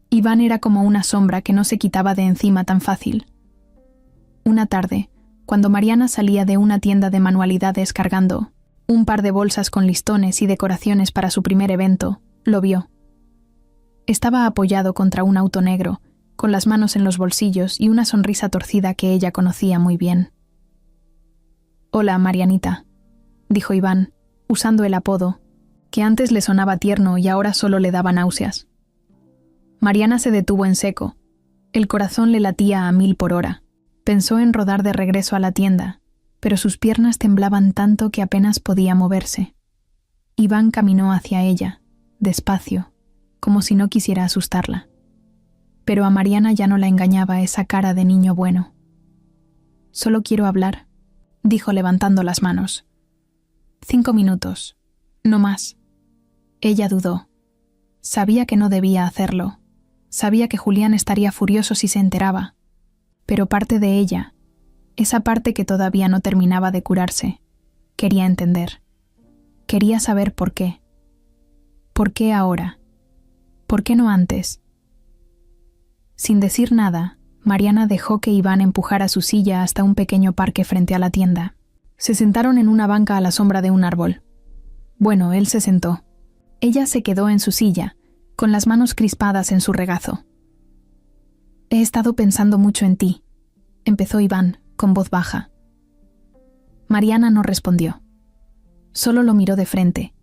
Iván era como una sombra que no se quitaba de encima tan fácil. Una tarde, cuando Mariana salía de una tienda de manualidades cargando un par de bolsas con listones y decoraciones para su primer evento, lo vio. Estaba apoyado contra un auto negro, con las manos en los bolsillos y una sonrisa torcida que ella conocía muy bien. «Hola, Marianita», dijo Iván, usando el apodo, que antes le sonaba tierno y ahora solo le daba náuseas. Mariana se detuvo en seco. El corazón le latía a 1000 por hora. Pensó en rodar de regreso a la tienda, pero sus piernas temblaban tanto que apenas podía moverse. Iván caminó hacia ella, despacio, como si no quisiera asustarla. Pero a Mariana ya no la engañaba esa cara de niño bueno. «Solo quiero hablar», dijo levantando las manos. 5 minutos, no más. Ella dudó. Sabía que no debía hacerlo. Sabía que Julián estaría furioso si se enteraba. Pero parte de ella, esa parte que todavía no terminaba de curarse, quería entender. Quería saber por qué. ¿Por qué ahora? ¿Por qué no antes? Sin decir nada, Mariana dejó que Iván empujara su silla hasta un pequeño parque frente a la tienda. Se sentaron en una banca a la sombra de un árbol. Bueno, él se sentó. Ella se quedó en su silla, con las manos crispadas en su regazo. «He estado pensando mucho en ti», empezó Iván, con voz baja. Mariana no respondió. Solo lo miró de frente,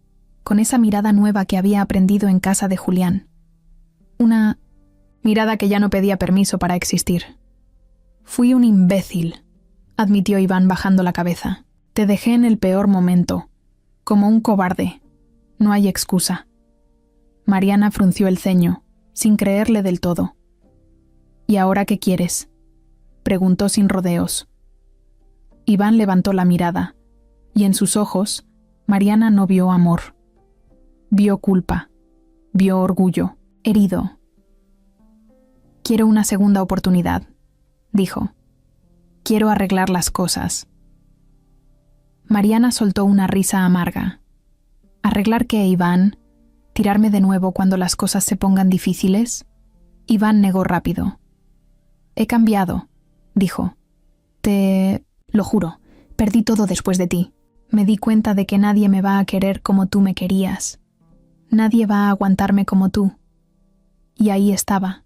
con esa mirada nueva que había aprendido en casa de Julián. Una mirada que ya no pedía permiso para existir. «Fui un imbécil», admitió Iván bajando la cabeza. «Te dejé en el peor momento, como un cobarde. No hay excusa». Mariana frunció el ceño, sin creerle del todo. «¿Y ahora qué quieres?», preguntó sin rodeos. Iván levantó la mirada, y en sus ojos, Mariana no vio amor. Vio culpa, vio orgullo, herido. «Quiero una segunda oportunidad», dijo. «Quiero arreglar las cosas». Mariana soltó una risa amarga. «¿Arreglar qué, Iván? ¿Tirarme de nuevo cuando las cosas se pongan difíciles?». Iván negó rápido. «He cambiado», dijo. «Lo juro, perdí todo después de ti. Me di cuenta de que nadie me va a querer como tú me querías. Nadie va a aguantarme como tú». Y ahí estaba.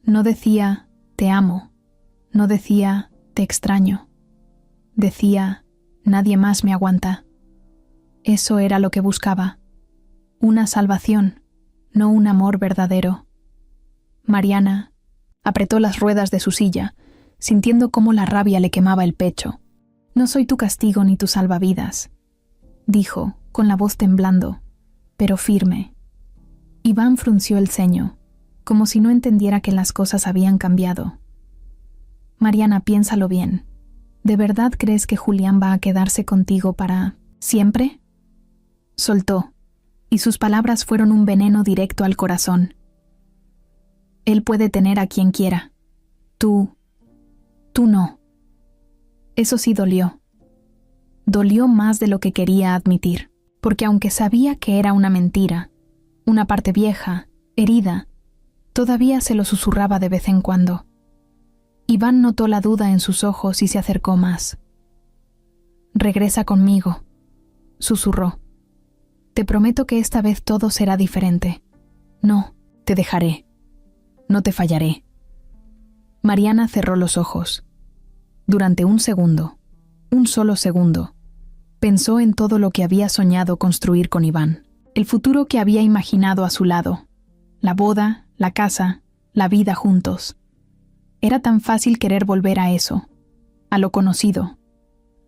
No decía, «te amo». No decía, «te extraño». Decía, «nadie más me aguanta». Eso era lo que buscaba. Una salvación, no un amor verdadero. Mariana apretó las ruedas de su silla, sintiendo cómo la rabia le quemaba el pecho. «No soy tu castigo ni tu salvavidas», dijo, con la voz temblando, pero firme. Iván frunció el ceño, como si no entendiera que las cosas habían cambiado. «Mariana, piénsalo bien. ¿De verdad crees que Julián va a quedarse contigo para siempre?». Soltó, y sus palabras fueron un veneno directo al corazón. «Él puede tener a quien quiera. Tú no». Eso sí dolió. Dolió más de lo que quería admitir, porque aunque sabía que era una mentira, una parte vieja, herida, todavía se lo susurraba de vez en cuando. Iván notó la duda en sus ojos y se acercó más. «Regresa conmigo», susurró. «Te prometo que esta vez todo será diferente. No, te dejaré. No te fallaré». Mariana cerró los ojos. Durante un segundo, un solo segundo, pensó en todo lo que había soñado construir con Iván, el futuro que había imaginado a su lado, la boda, la casa, la vida juntos. Era tan fácil querer volver a eso, a lo conocido,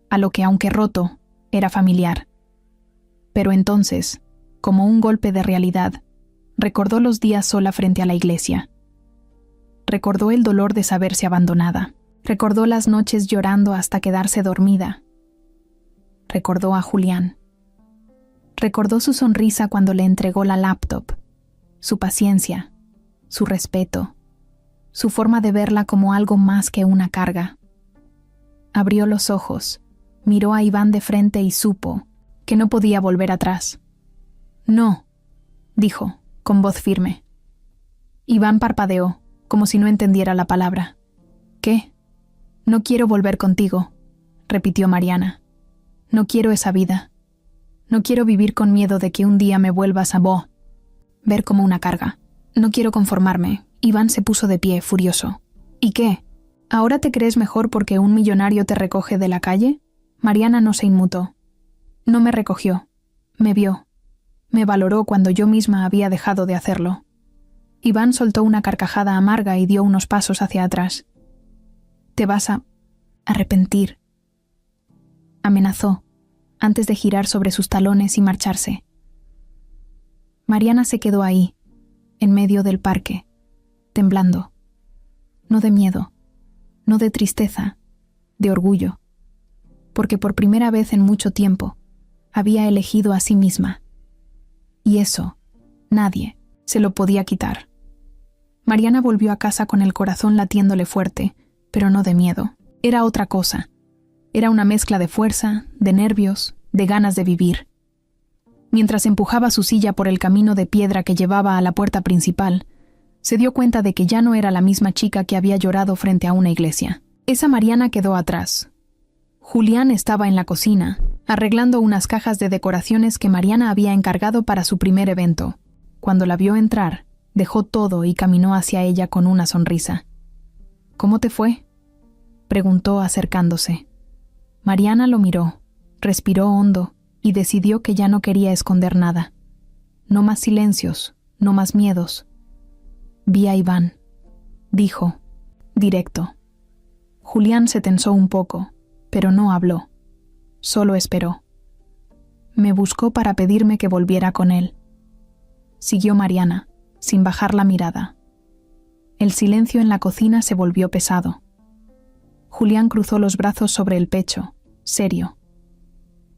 a lo que, aunque roto, era familiar. Pero entonces, como un golpe de realidad, recordó los días sola frente a la iglesia. Recordó el dolor de saberse abandonada. Recordó las noches llorando hasta quedarse dormida. recordó a Julián. Recordó su sonrisa cuando le entregó la laptop, su paciencia, su respeto, su forma de verla como algo más que una carga. Abrió los ojos, miró a Iván de frente y supo que no podía volver atrás. «No», dijo, con voz firme. Iván parpadeó, como si no entendiera la palabra. «¿Qué?» «No quiero volver contigo», repitió Mariana. «No quiero esa vida. No quiero vivir con miedo de que un día me vuelvas a ver como una carga. No quiero conformarme». Iván se puso de pie, furioso. «¿Y qué? ¿Ahora te crees mejor porque un millonario te recoge de la calle?» Mariana no se inmutó. «No me recogió. Me vio. Me valoró cuando yo misma había dejado de hacerlo». Iván soltó una carcajada amarga y dio unos pasos hacia atrás. «Te vas a arrepentir», amenazó, antes de girar sobre sus talones y marcharse. Mariana se quedó ahí, en medio del parque, temblando. No de miedo, no de tristeza, de orgullo, porque por primera vez en mucho tiempo había elegido a sí misma. Y eso, nadie se lo podía quitar. Mariana volvió a casa con el corazón latiéndole fuerte, pero no de miedo. Era otra cosa. Era una mezcla de fuerza, de nervios, de ganas de vivir. Mientras empujaba su silla por el camino de piedra que llevaba a la puerta principal, se dio cuenta de que ya no era la misma chica que había llorado frente a una iglesia. Esa Mariana quedó atrás. Julián estaba en la cocina, arreglando unas cajas de decoraciones que Mariana había encargado para su primer evento. Cuando la vio entrar, dejó todo y caminó hacia ella con una sonrisa. «¿Cómo te fue?», preguntó acercándose. Mariana lo miró, respiró hondo y decidió que ya no quería esconder nada. No más silencios, no más miedos. «Vi a Iván», dijo, directo. Julián se tensó un poco, pero no habló. Solo esperó. «Me buscó para pedirme que volviera con él», siguió Mariana, sin bajar la mirada. El silencio en la cocina se volvió pesado. Julián cruzó los brazos sobre el pecho, serio.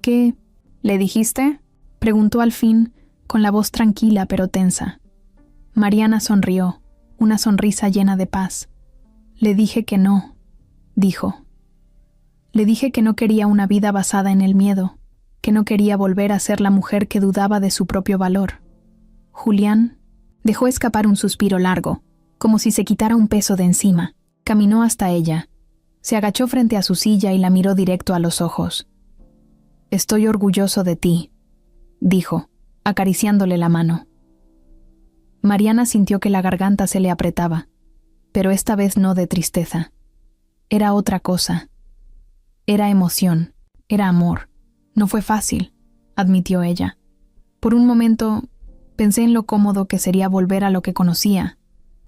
«¿Qué le dijiste?», preguntó al fin, con la voz tranquila pero tensa. Mariana sonrió, una sonrisa llena de paz. «Le dije que no», dijo. «Le dije que no quería una vida basada en el miedo, que no quería volver a ser la mujer que dudaba de su propio valor». Julián dejó escapar un suspiro largo, como si se quitara un peso de encima. Caminó hasta ella. Se agachó frente a su silla y la miró directo a los ojos. «Estoy orgulloso de ti», dijo, acariciándole la mano. Mariana sintió que la garganta se le apretaba, pero esta vez no de tristeza. Era otra cosa. Era emoción, era amor. «No fue fácil», admitió ella. «Por un momento pensé en lo cómodo que sería volver a lo que conocía,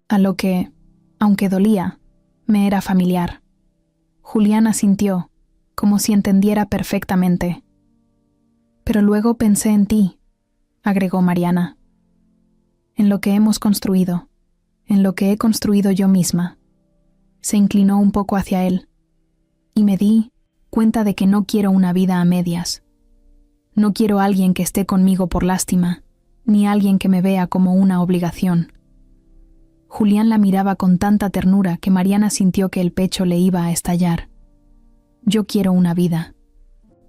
a lo que, aunque dolía, me era familiar». Julián asintió, como si entendiera perfectamente. «Pero luego pensé en ti», agregó Mariana. «En lo que hemos construido, en lo que he construido yo misma». Se inclinó un poco hacia él, y me di cuenta de que no quiero una vida a medias. No quiero a alguien que esté conmigo por lástima, ni alguien que me vea como una obligación. Julián la miraba con tanta ternura que Mariana sintió que el pecho le iba a estallar. «Yo quiero una vida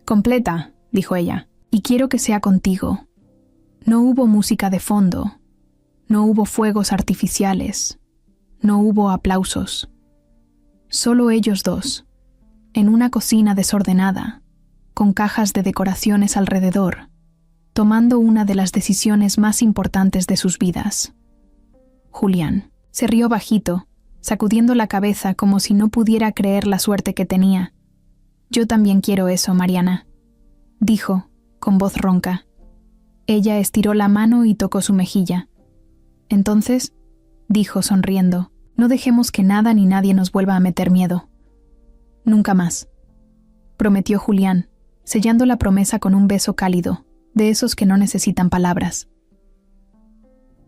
completa», dijo ella, «y quiero que sea contigo». No hubo música de fondo, no hubo fuegos artificiales, no hubo aplausos. Solo ellos dos, en una cocina desordenada, con cajas de decoraciones alrededor, tomando una de las decisiones más importantes de sus vidas. Julián se rió bajito, sacudiendo la cabeza como si no pudiera creer la suerte que tenía. «Yo también quiero eso, Mariana», dijo, con voz ronca. Ella estiró la mano y tocó su mejilla. «Entonces», dijo sonriendo, «no dejemos que nada ni nadie nos vuelva a meter miedo». «Nunca más», prometió Julián, sellando la promesa con un beso cálido, de esos que no necesitan palabras.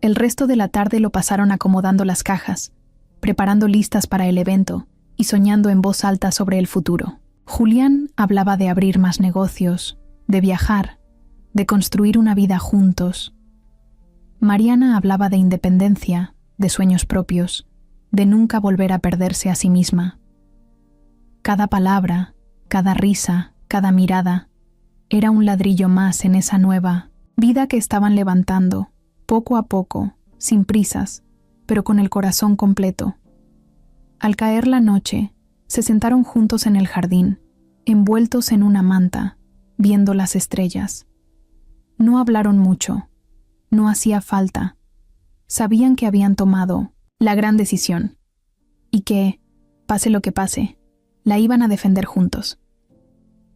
El resto de la tarde lo pasaron acomodando las cajas, preparando listas para el evento y soñando en voz alta sobre el futuro. Julián hablaba de abrir más negocios, de viajar, de construir una vida juntos. Mariana hablaba de independencia, de sueños propios, de nunca volver a perderse a sí misma. Cada palabra, cada risa, cada mirada, era un ladrillo más en esa nueva vida que estaban levantando, poco a poco, sin prisas, pero con el corazón completo. Al caer la noche, se sentaron juntos en el jardín, envueltos en una manta, viendo las estrellas. No hablaron mucho, no hacía falta. Sabían que habían tomado la gran decisión y que, pase lo que pase, la iban a defender juntos.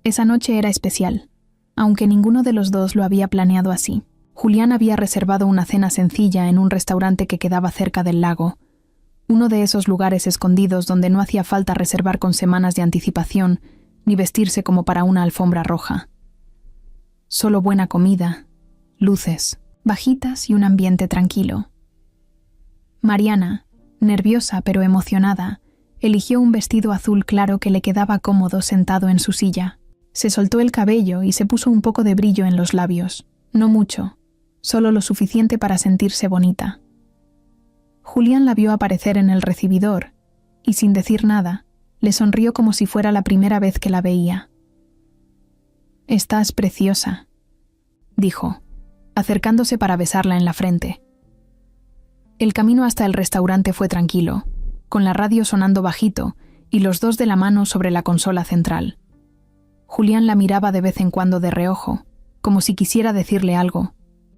Esa noche era especial, aunque ninguno de los dos lo había planeado así. Julián había reservado una cena sencilla en un restaurante que quedaba cerca del lago, uno de esos lugares escondidos donde no hacía falta reservar con semanas de anticipación ni vestirse como para una alfombra roja. Solo buena comida, luces bajitas y un ambiente tranquilo. Mariana, nerviosa pero emocionada, eligió un vestido azul claro que le quedaba cómodo sentado en su silla. Se soltó el cabello y se puso un poco de brillo en los labios. No mucho, solo lo suficiente para sentirse bonita. Julián la vio aparecer en el recibidor y, sin decir nada, le sonrió como si fuera la primera vez que la veía. «Estás preciosa», dijo, acercándose para besarla en la frente. El camino hasta el restaurante fue tranquilo, con la radio sonando bajito y los dos de la mano sobre la consola central. Julián la miraba de vez en cuando de reojo, como si quisiera decirle algo,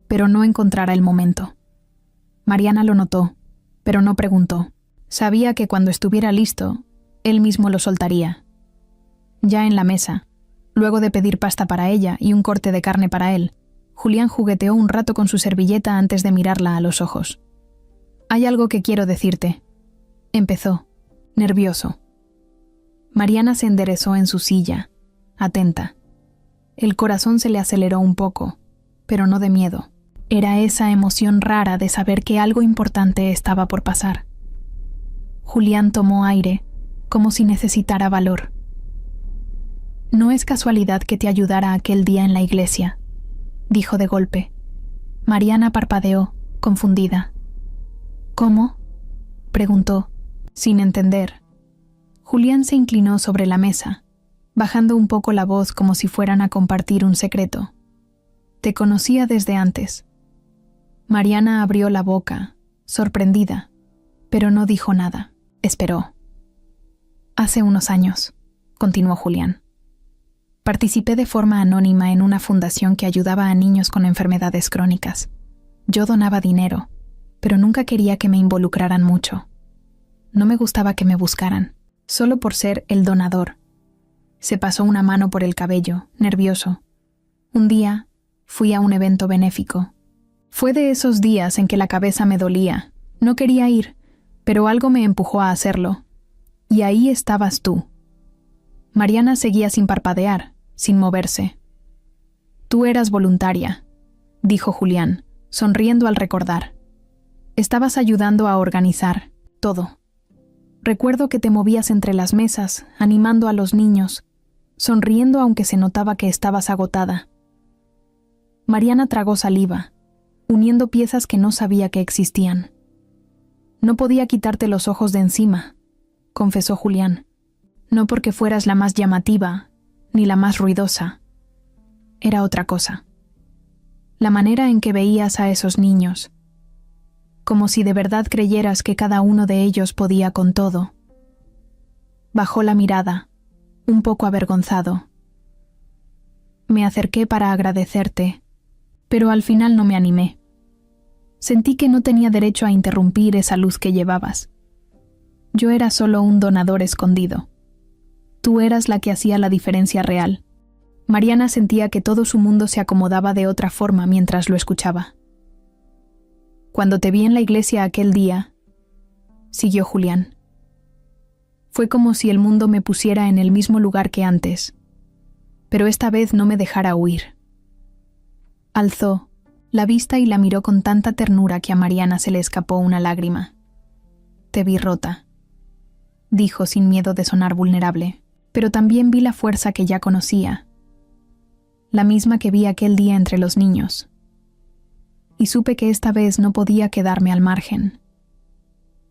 pero no encontrara el momento. Mariana lo notó, pero no preguntó. Sabía que cuando estuviera listo, él mismo lo soltaría. Ya en la mesa, luego de pedir pasta para ella y un corte de carne para él, Julián jugueteó un rato con su servilleta antes de mirarla a los ojos. «Hay algo que quiero decirte», empezó, nervioso. Mariana se enderezó en su silla, atenta. El corazón se le aceleró un poco, pero no de miedo. Era esa emoción rara de saber que algo importante estaba por pasar. Julián tomó aire, como si necesitara valor. «No es casualidad que te ayudara aquel día en la iglesia», dijo de golpe. Mariana parpadeó, confundida. «¿Cómo?», preguntó, sin entender. Julián se inclinó sobre la mesa, bajando un poco la voz como si fueran a compartir un secreto. «Te conocía desde antes». Mariana abrió la boca, sorprendida, pero no dijo nada. Esperó. «Hace unos años», continuó Julián, «participé de forma anónima en una fundación que ayudaba a niños con enfermedades crónicas. Yo donaba dinero, pero nunca quería que me involucraran mucho. No me gustaba que me buscaran, solo por ser el donador». Se pasó una mano por el cabello, nervioso. «Un día, fui a un evento benéfico. Fue de esos días en que la cabeza me dolía. No quería ir, pero algo me empujó a hacerlo. Y ahí estabas tú». Mariana seguía sin parpadear, sin moverse. «Tú eras voluntaria», dijo Julián, sonriendo al recordar. «Estabas ayudando a organizar todo. Recuerdo que te movías entre las mesas, animando a los niños, sonriendo aunque se notaba que estabas agotada». Mariana tragó saliva, uniendo piezas que no sabía que existían. «No podía quitarte los ojos de encima», confesó Julián. «No porque fueras la más llamativa, ni la más ruidosa. Era otra cosa. La manera en que veías a esos niños, como si de verdad creyeras que cada uno de ellos podía con todo». Bajó la mirada, un poco avergonzado. «Me acerqué para agradecerte, pero al final no me animé. Sentí que no tenía derecho a interrumpir esa luz que llevabas. Yo era solo un donador escondido. Tú eras la que hacía la diferencia real». Mariana sentía que todo su mundo se acomodaba de otra forma mientras lo escuchaba. «Cuando te vi en la iglesia aquel día», siguió Julián, «fue como si el mundo me pusiera en el mismo lugar que antes, pero esta vez no me dejara huir». Alzó la vista y la miró con tanta ternura que a Mariana se le escapó una lágrima. «Te vi rota», dijo sin miedo de sonar vulnerable, «pero también vi la fuerza que ya conocía. la misma que vi aquel día entre los niños. Y supe que esta vez no podía quedarme al margen.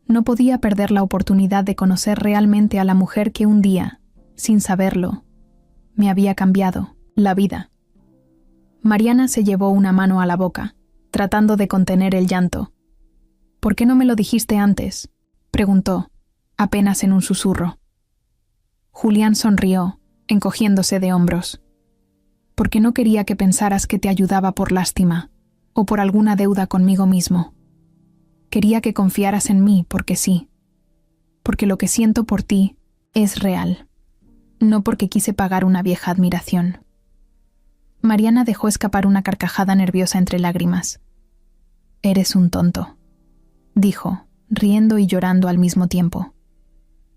No podía perder la oportunidad de conocer realmente a la mujer que un día, sin saberlo, me había cambiado la vida. Mariana se llevó una mano a la boca, tratando de contener el llanto. «¿Por qué no me lo dijiste antes?», preguntó, apenas en un susurro. Julián sonrió, encogiéndose de hombros. «Porque no quería que pensaras que te ayudaba por lástima, o por alguna deuda conmigo mismo. Quería que confiaras en mí porque sí, porque lo que siento por ti es real, no porque quise pagar una vieja admiración». Mariana dejó escapar una carcajada nerviosa entre lágrimas. «Eres un tonto», dijo, riendo y llorando al mismo tiempo.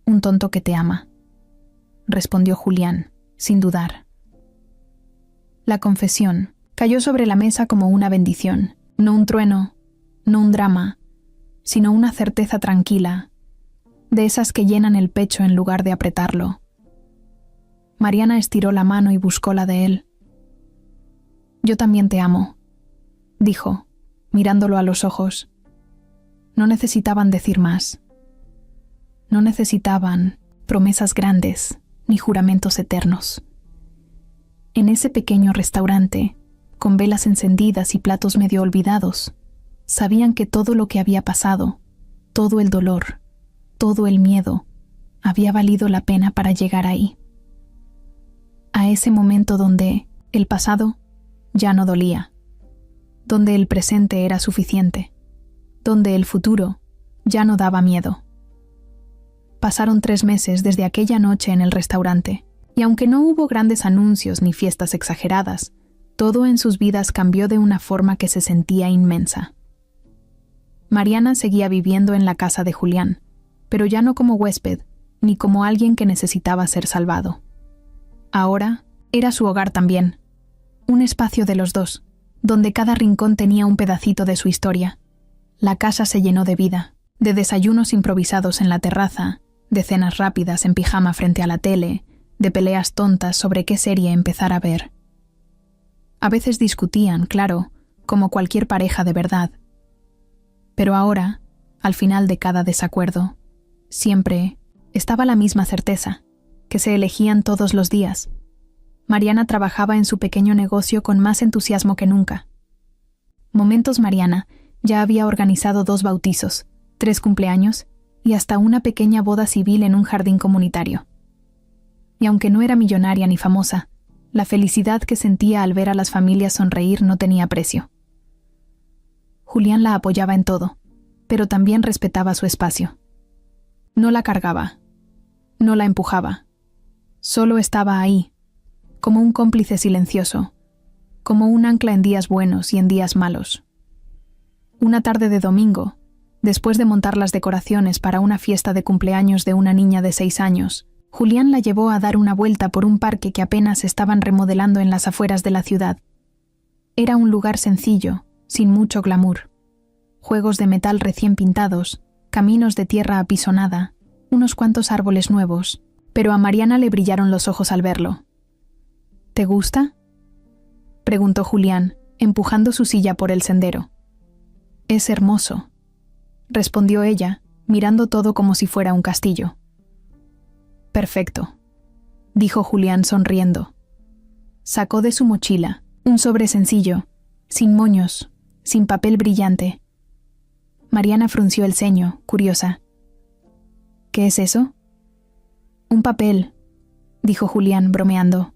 «Un tonto que te ama», respondió Julián, sin dudar. La confesión cayó sobre la mesa como una bendición, no un trueno, no un drama, sino una certeza tranquila, de esas que llenan el pecho en lugar de apretarlo. Mariana estiró la mano y buscó la de él. «Yo también te amo», dijo, mirándolo a los ojos. No necesitaban decir más. No necesitaban promesas grandes ni juramentos eternos. En ese pequeño restaurante, con velas encendidas y platos medio olvidados, sabían que todo lo que había pasado, todo el dolor, todo el miedo, había valido la pena para llegar ahí. A ese momento donde el pasado ya no dolía, donde el presente era suficiente, donde el futuro ya no daba miedo. Pasaron 3 meses desde aquella noche en el restaurante, y aunque no hubo grandes anuncios ni fiestas exageradas, todo en sus vidas cambió de una forma que se sentía inmensa. Mariana seguía viviendo en la casa de Julián, pero ya no como huésped, ni como alguien que necesitaba ser salvado. Ahora era su hogar también, un espacio de los dos, donde cada rincón tenía un pedacito de su historia. La casa se llenó de vida, de desayunos improvisados en la terraza, de cenas rápidas en pijama frente a la tele, de peleas tontas sobre qué serie empezar a ver. A veces discutían, claro, como cualquier pareja de verdad. Pero ahora, al final de cada desacuerdo, siempre estaba la misma certeza, que se elegían todos los días. Mariana trabajaba en su pequeño negocio con más entusiasmo que nunca. Momentos Mariana ya había organizado 2 bautizos, 3 cumpleaños y hasta una pequeña boda civil en un jardín comunitario. Y aunque no era millonaria ni famosa, la felicidad que sentía al ver a las familias sonreír no tenía precio. Julián la apoyaba en todo, pero también respetaba su espacio. No la cargaba, no la empujaba, solo estaba ahí, como un cómplice silencioso, como un ancla en días buenos y en días malos. Una tarde de domingo, después de montar las decoraciones para una fiesta de cumpleaños de una niña de 6 años, Julián la llevó a dar una vuelta por un parque que apenas estaban remodelando en las afueras de la ciudad. Era un lugar sencillo, sin mucho glamour. Juegos de metal recién pintados, caminos de tierra apisonada, unos cuantos árboles nuevos, pero a Mariana le brillaron los ojos al verlo. «¿Te gusta?», preguntó Julián, empujando su silla por el sendero. «Es hermoso», respondió ella, mirando todo como si fuera un castillo. «Perfecto», dijo Julián sonriendo. Sacó de su mochila un sobre sencillo, sin moños, sin papel brillante. Mariana frunció el ceño, curiosa. «¿Qué es eso?». «Un papel», dijo Julián, bromeando.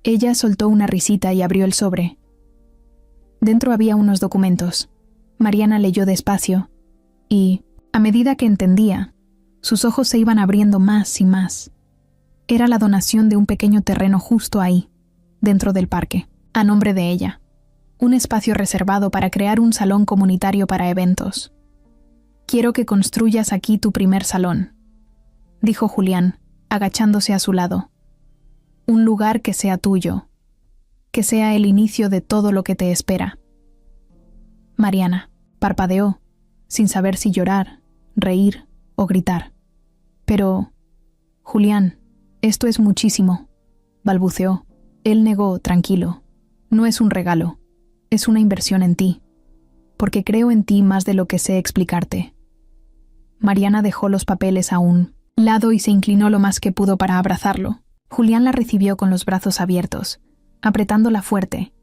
Ella soltó una risita y abrió el sobre. Dentro había unos documentos. Mariana leyó despacio, y, a medida que entendía, sus ojos se iban abriendo más y más. Era la donación de un pequeño terreno justo ahí, dentro del parque, a nombre de ella. Un espacio reservado para crear un salón comunitario para eventos. «Quiero que construyas aquí tu primer salón», dijo Julián, agachándose a su lado. «Un lugar que sea tuyo, que sea el inicio de todo lo que te espera». Mariana parpadeó, sin saber si llorar, reír o gritar. «Pero, Julián, esto es muchísimo», balbuceó, Él negó, tranquilo. No es un regalo, es una inversión en ti, porque creo en ti más de lo que sé explicarte. Mariana dejó los papeles a un lado y se inclinó lo más que pudo para abrazarlo. Julián la recibió con los brazos abiertos, apretándola fuerte,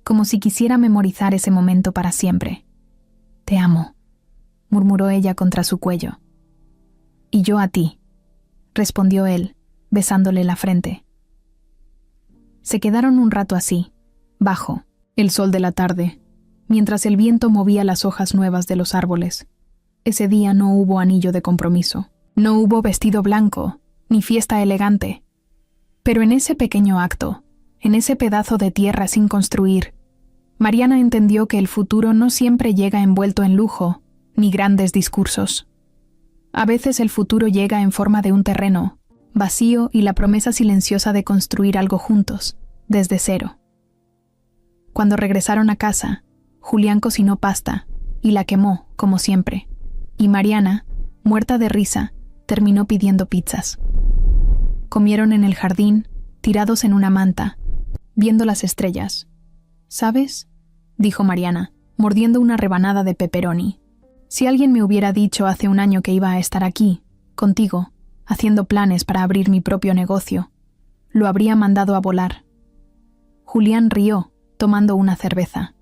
como si quisiera memorizar ese momento para siempre. «Te amo», murmuró ella contra su cuello. «Y yo a ti», respondió él, besándole la frente. Se quedaron un rato así, bajo el sol de la tarde, mientras el viento movía las hojas nuevas de los árboles. Ese día no hubo anillo de compromiso, no hubo vestido blanco, ni fiesta elegante. Pero en ese pequeño acto, en ese pedazo de tierra sin construir, Mariana entendió que el futuro no siempre llega envuelto en lujo, ni grandes discursos. A veces el futuro llega en forma de un terreno, vacío y la promesa silenciosa de construir algo juntos, desde cero. Cuando regresaron a casa, Julián cocinó pasta y la quemó, como siempre, y Mariana, muerta de risa, terminó pidiendo pizzas. Comieron en el jardín, tirados en una manta, viendo las estrellas. «¿Sabes?», dijo Mariana, mordiendo una rebanada de pepperoni. «Si alguien me hubiera dicho hace un año que iba a estar aquí, contigo, haciendo planes para abrir mi propio negocio, lo habría mandado a volar». Julián rió, tomando una cerveza.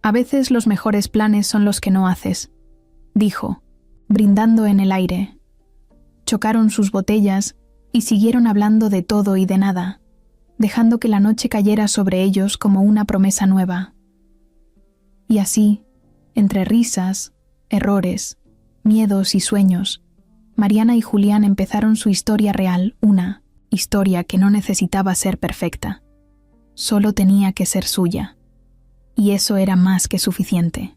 «A veces los mejores planes son los que no haces», dijo, brindando en el aire. Chocaron sus botellas y siguieron hablando de todo y de nada, dejando que la noche cayera sobre ellos como una promesa nueva. Y así, entre risas, errores, miedos y sueños, Mariana y Julián empezaron su historia real, una historia que no necesitaba ser perfecta. Solo tenía que ser suya, y eso era más que suficiente.